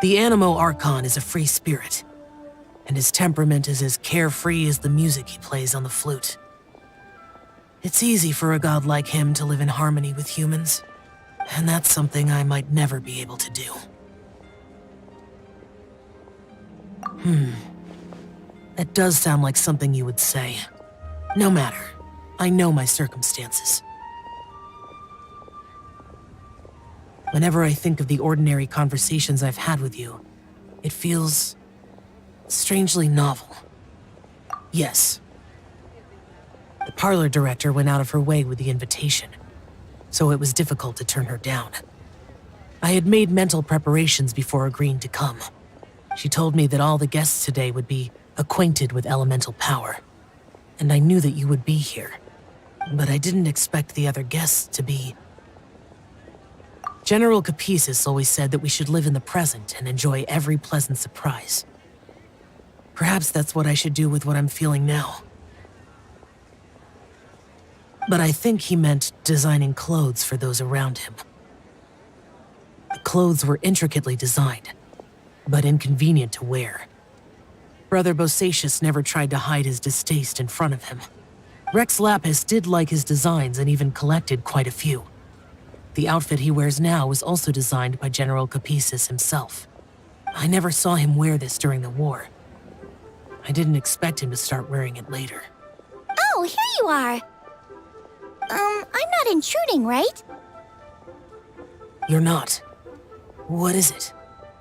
The Animo Archon is a free spirit, and his temperament is as carefree as the music he plays on the flute. It's easy for a god like him to live in harmony with humans, and that's something I might never be able to do. That does sound like something you would say. No matter. I know my circumstances. Whenever I think of the ordinary conversations I've had with you, it feels strangely novel. Yes. The parlor director went out of her way with the invitation, so it was difficult to turn her down. I had made mental preparations before agreeing to come. She told me that all the guests today would be acquainted with elemental power, and I knew that you would be here. But I didn't expect the other guests to be... General Capisis always said that we should live in the present and enjoy every pleasant surprise. Perhaps that's what I should do with what I'm feeling now. But I think he meant designing clothes for those around him. The clothes were intricately designed, but inconvenient to wear. Brother Bosacius never tried to hide his distaste in front of him. Rex Lapis did like his designs and even collected quite a few. The outfit he wears now was also designed by General Capisis himself. I never saw him wear this during the war. I didn't expect him to start wearing it later. Oh, here you are. I'm not intruding, right? You're not. What is it?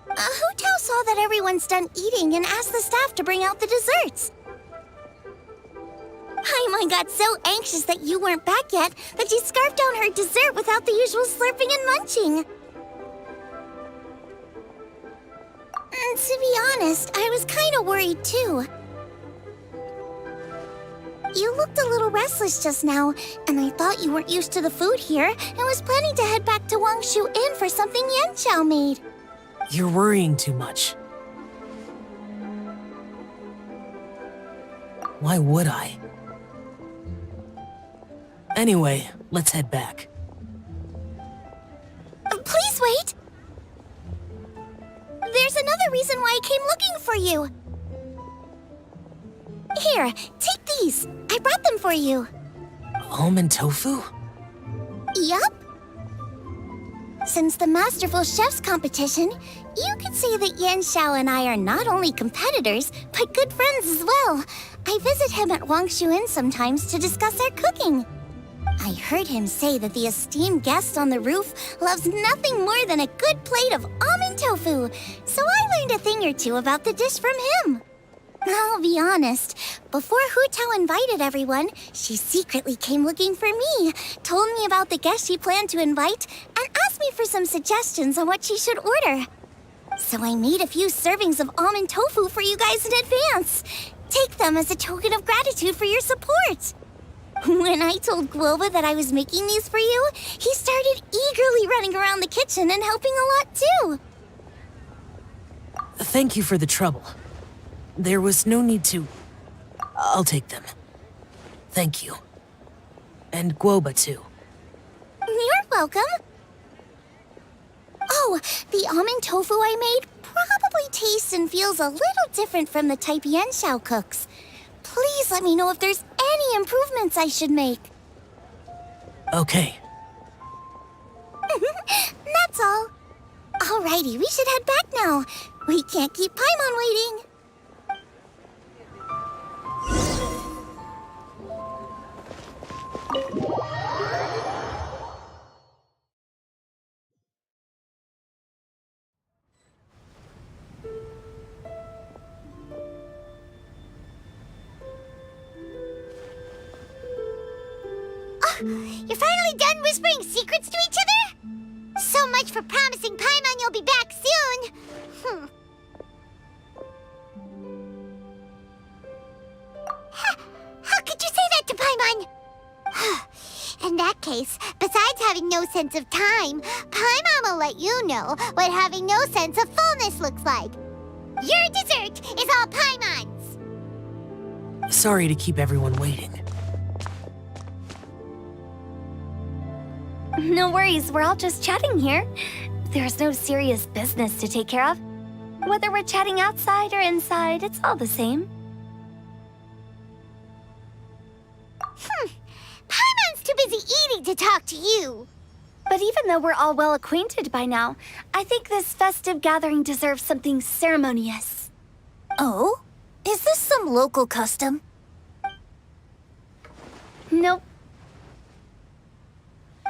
Hu Tao saw that everyone's done eating and asked the staff to bring out the desserts. Paimon got so anxious that you weren't back yet that she scarfed down her dessert without the usual slurping and munching. To be honest, I was kind of worried too. You looked a little restless just now, and I thought you weren't used to the food here and was planning to head back to Wangshu Inn for something Yanqiao made. You're worrying too much. Why would I? Anyway, let's head back. Please wait! There's another reason why I came looking for you. Here, take these. I brought them for you. Almond tofu? Yup. Since the Masterful Chef's competition, you could say that Yanqiao and I are not only competitors, but good friends as well. I visit him at Wangshu Inn sometimes to discuss our cooking. I heard him say that the esteemed guest on the roof loves nothing more than a good plate of almond tofu, so I learned a thing or two about the dish from him. I'll be honest. Before Hu Tao invited everyone, she secretly came looking for me, told me about the guests she planned to invite, and asked me for some suggestions on what she should order. So I made a few servings of almond tofu for you guys in advance. Take them as a token of gratitude for your support. When I told Guoba that I was making these for you, he started eagerly running around the kitchen and helping a lot too. Thank you for the trouble. There was no need to... I'll take them. Thank you. And Guoba too. You're welcome. Oh, the almond tofu I made probably tastes and feels a little different from the type Yanxiao cooks. Please let me know if there's any improvements I should make. Okay. That's all. Alrighty, we should head back now. We can't keep Paimon waiting. You're finally done whispering secrets to each other? So much for promising Paimon you'll be back soon. How could you say that to Paimon? In that case, besides having no sense of time, Paimon will let you know what having no sense of fullness looks like. Your dessert is all Paimon's. Sorry to keep everyone waiting. No worries, we're all just chatting here. There's no serious business to take care of. Whether we're chatting outside or inside, it's all the same. Paimon's too busy eating to talk to you. But even though we're all well acquainted by now, I think this festive gathering deserves something ceremonious. Oh? Is this some local custom? Nope.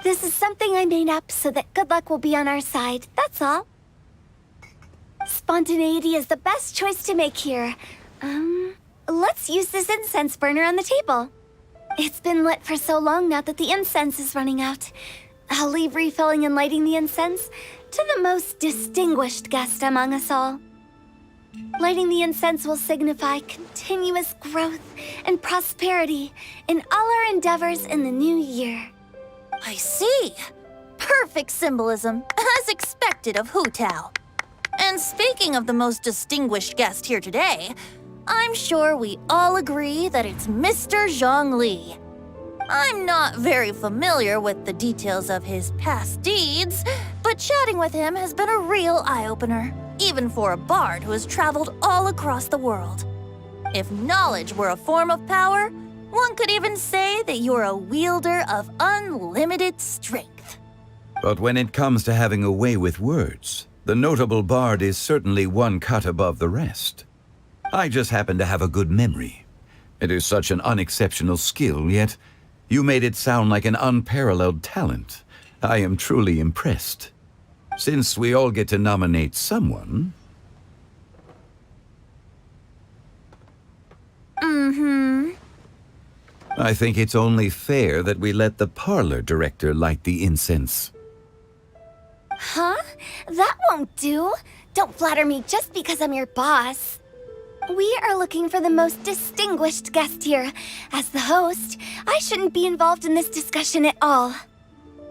This is something I made up so that good luck will be on our side, that's all. Spontaneity is the best choice to make here. Let's use this incense burner on the table. It's been lit for so long now that the incense is running out. I'll leave refilling and lighting the incense to the most distinguished guest among us all. Lighting the incense will signify continuous growth and prosperity in all our endeavors in the new year. I see. Perfect symbolism, as expected of Hu Tao. And speaking of the most distinguished guest here today, I'm sure we all agree that it's Mr. Zhongli. I'm not very familiar with the details of his past deeds, but chatting with him has been a real eye-opener, even for a bard who has traveled all across the world. If knowledge were a form of power, one could even say that you're a wielder of unlimited strength. But when it comes to having a way with words, the notable bard is certainly one cut above the rest. I just happen to have a good memory. It is such an unexceptional skill, yet you made it sound like an unparalleled talent. I am truly impressed. Since we all get to nominate someone... I think it's only fair that we let the parlor director light the incense. Huh? That won't do. Don't flatter me just because I'm your boss. We are looking for the most distinguished guest here. As the host, I shouldn't be involved in this discussion at all.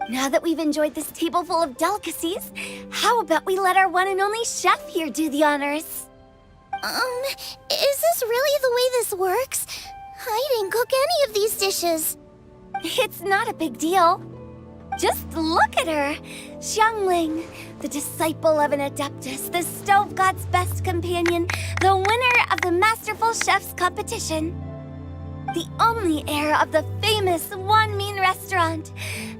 Now that we've enjoyed this table full of delicacies, how about we let our one and only chef here do the honors? Is this really the way this works? I didn't cook any of these dishes. It's not a big deal. Just look at her! Xiangling, the disciple of an Adeptus, the Stove God's best companion, the winner of the Masterful Chef's competition. The only heir of the famous Wan Min restaurant.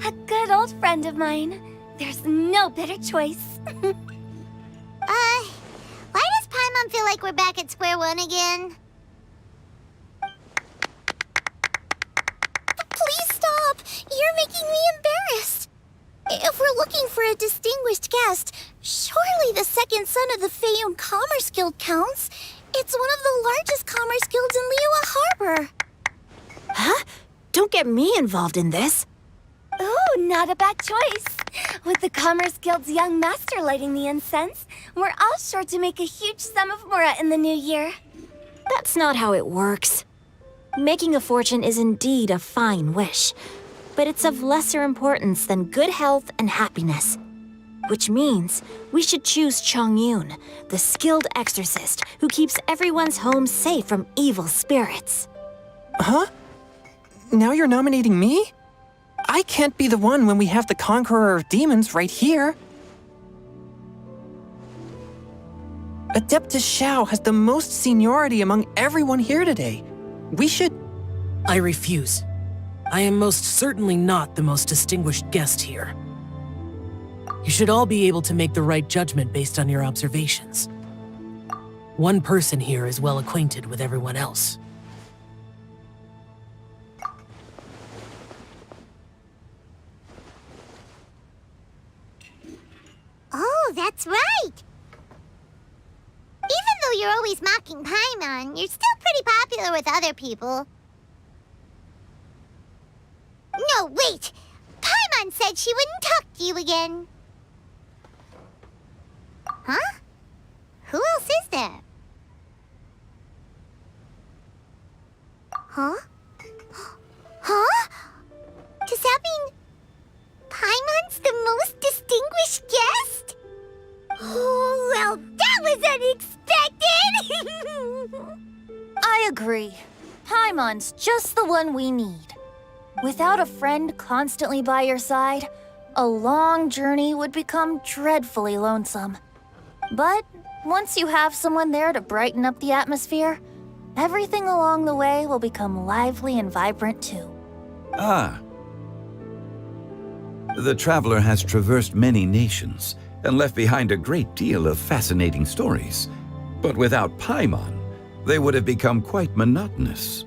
A good old friend of mine. There's no better choice. Why does Paimon feel like we're back at square one again? Please stop! You're making me embarrassed. If we're looking for a distinguished guest, surely the second son of the Feiyun Commerce Guild counts. It's one of the largest commerce guilds in Liyue Harbor. Huh? Don't get me involved in this. Ooh, not a bad choice. With the Commerce Guild's young master lighting the incense, we're all sure to make a huge sum of mora in the new year. That's not how it works. Making a fortune is indeed a fine wish, but it's of lesser importance than good health and happiness. Which means we should choose Chongyun, the skilled exorcist who keeps everyone's home safe from evil spirits. Huh? Now you're nominating me? I can't be the one when we have the Conqueror of Demons right here. Adeptus Xiao has the most seniority among everyone here today. We should... I refuse. I am most certainly not the most distinguished guest here. You should all be able to make the right judgment based on your observations. One person here is well acquainted with everyone else. Oh, that's right! Even though you're always mocking Paimon, you're still pretty popular with other people. No, wait! Paimon said she wouldn't talk to you again. Huh? Who else is there? Huh? Huh? Does that mean Paimon's the most distinguished guest? Oh, well, that was unexpected! I agree. Paimon's just the one we need. Without a friend constantly by your side, a long journey would become dreadfully lonesome. But once you have someone there to brighten up the atmosphere, everything along the way will become lively and vibrant too. Ah. The traveler has traversed many nations and left behind a great deal of fascinating stories. But without Paimon, they would have become quite monotonous.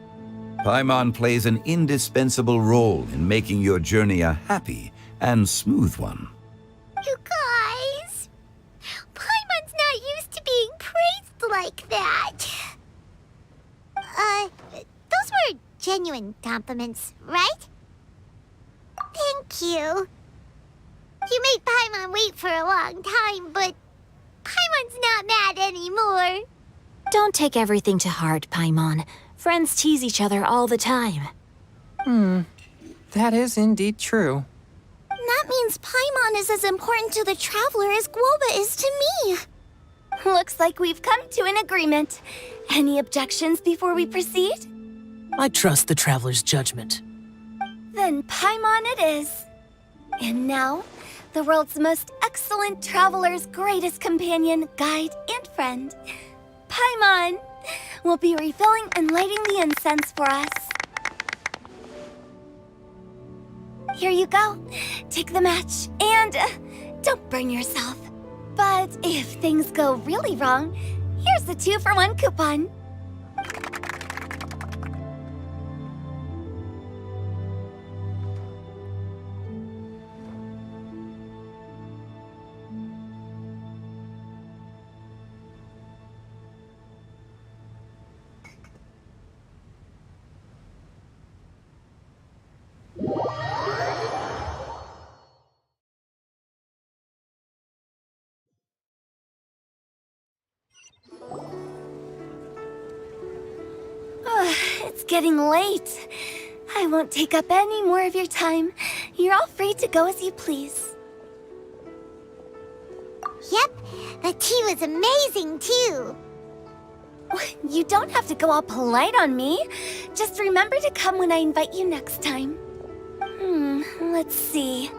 Paimon plays an indispensable role in making your journey a happy and smooth one. You guys, Paimon's not used to being praised like that. Those were genuine compliments, right? Thank you. You made Paimon wait for a long time, but Paimon's not mad anymore. Don't take everything to heart, Paimon. Friends tease each other all the time. That is indeed true. That means Paimon is as important to the traveler as Guoba is to me. Looks like we've come to an agreement. Any objections before we proceed? I trust the traveler's judgment. Then Paimon it is. And now, the world's most excellent traveler's greatest companion, guide, and friend, Paimon, will be refilling and lighting the incense for us. Here you go. Take the match, and don't burn yourself. But if things go really wrong, here's the 2-for-1 coupon. It's getting late. I won't take up any more of your time. You're all free to go as you please. Yep, the tea was amazing too. You don't have to go all polite on me. Just remember to come when I invite you next time. Let's see.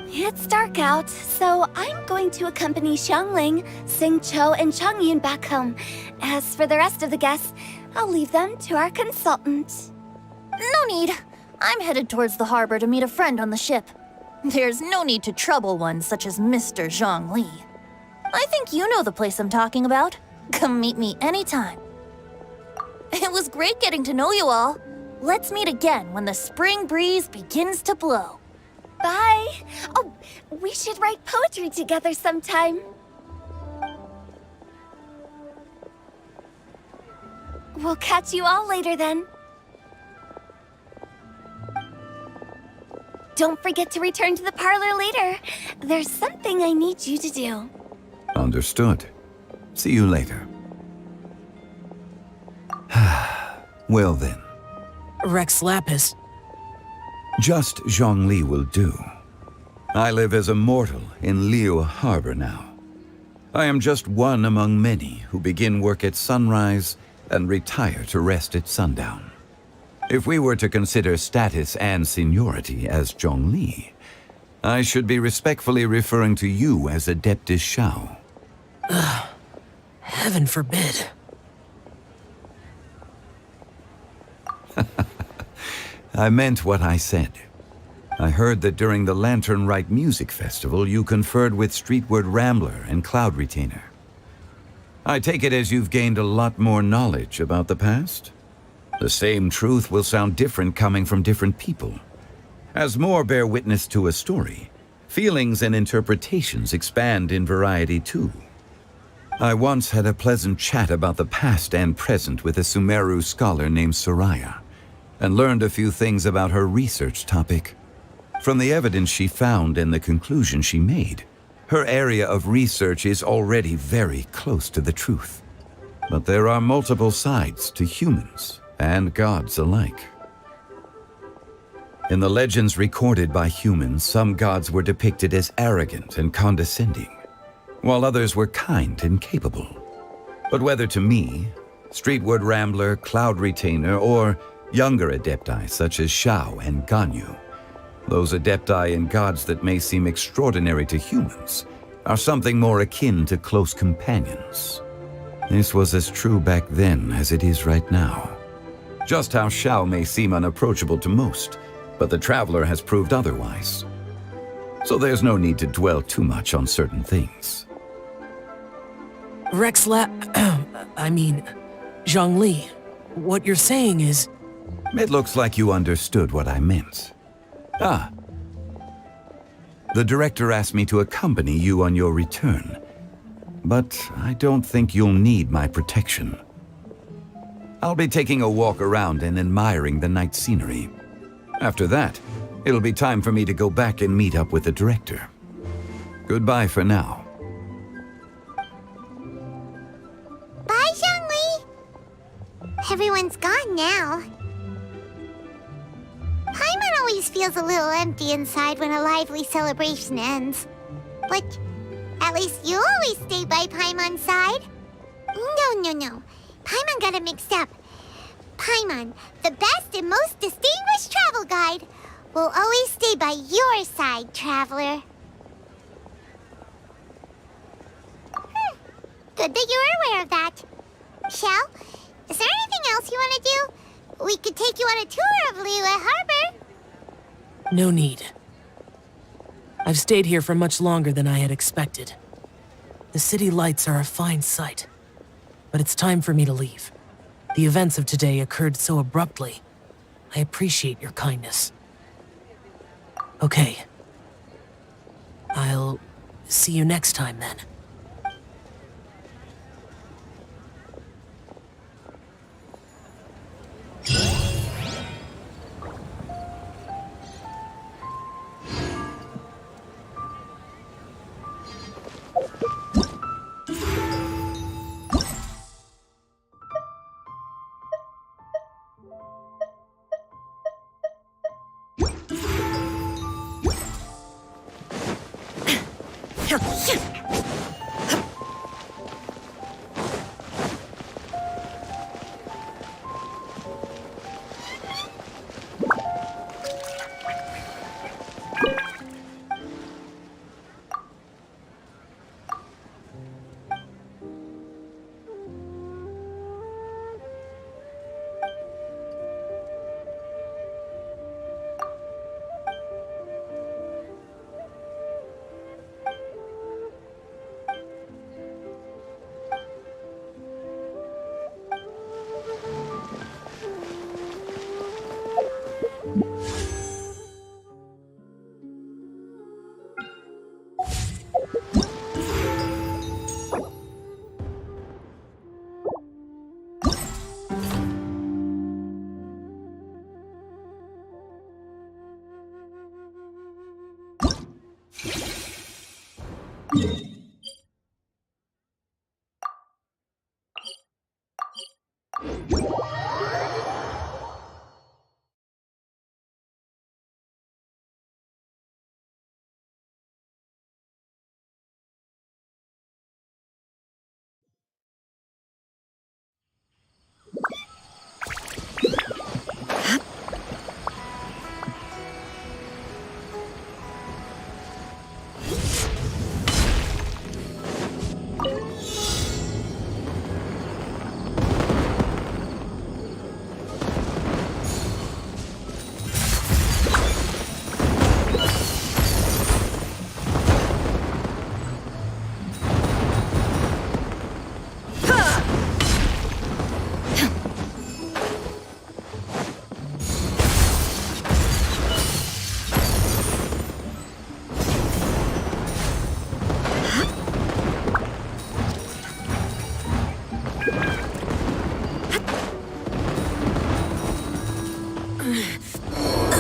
It's dark out, so I'm going to accompany Xiangling, Xingqiu, and Chongyun back home. As for the rest of the guests, I'll leave them to our consultant. No need. I'm headed towards the harbor to meet a friend on the ship. There's no need to trouble one such as Mr. Zhongli. I think you know the place I'm talking about. Come meet me anytime. It was great getting to know you all. Let's meet again when the spring breeze begins to blow. Bye. Oh, we should write poetry together sometime. We'll catch you all later then. Don't forget to return to the parlor later. There's something I need you to do. Understood. See you later. Well then. Rex Lapis. Just Zhongli will do. I live as a mortal in Liyue Harbor now. I am just one among many who begin work at sunrise and retire to rest at sundown. If we were to consider status and seniority as Zhongli, I should be respectfully referring to you as Adeptus Shao. Heaven forbid. I meant what I said. I heard that during the Lantern Rite Music Festival, you conferred with Streetward Rambler and Cloud Retainer. I take it as you've gained a lot more knowledge about the past? The same truth will sound different coming from different people. As more bear witness to a story, feelings and interpretations expand in variety too. I once had a pleasant chat about the past and present with a Sumeru scholar named Soraya, and learned a few things about her research topic. From the evidence she found and the conclusion she made, her area of research is already very close to the truth. But there are multiple sides to humans and gods alike. In the legends recorded by humans, some gods were depicted as arrogant and condescending, while others were kind and capable. But whether to me, Streetward Rambler, Cloud Retainer, or younger adepti such as Shao and Ganyu, those adepti and gods that may seem extraordinary to humans are something more akin to close companions. This was as true back then as it is right now. Just how Shao may seem unapproachable to most, but the Traveler has proved otherwise. So there's no need to dwell too much on certain things. Zhongli, what you're saying is... It looks like you understood what I meant. Ah. The director asked me to accompany you on your return, but I don't think you'll need my protection. I'll be taking a walk around and admiring the night scenery. After that, it'll be time for me to go back and meet up with the director. Goodbye for now. Bye, Zhongli! Everyone's gone now. Paimon always feels a little empty inside when a lively celebration ends. But at least you always stay by Paimon's side. No. Paimon got it mixed up. Paimon, the best and most distinguished travel guide, will always stay by your side, traveler. Good that you're aware of that. Shell, is there anything else you want to do? We could take you on a tour of Liyue Harbor. No need. I've stayed here for much longer than I had expected. The city lights are a fine sight, but it's time for me to leave. The events of today occurred so abruptly. I appreciate your kindness. Okay. I'll see you next time then.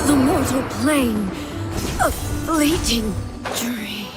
The mortal plane. A fleeting dream.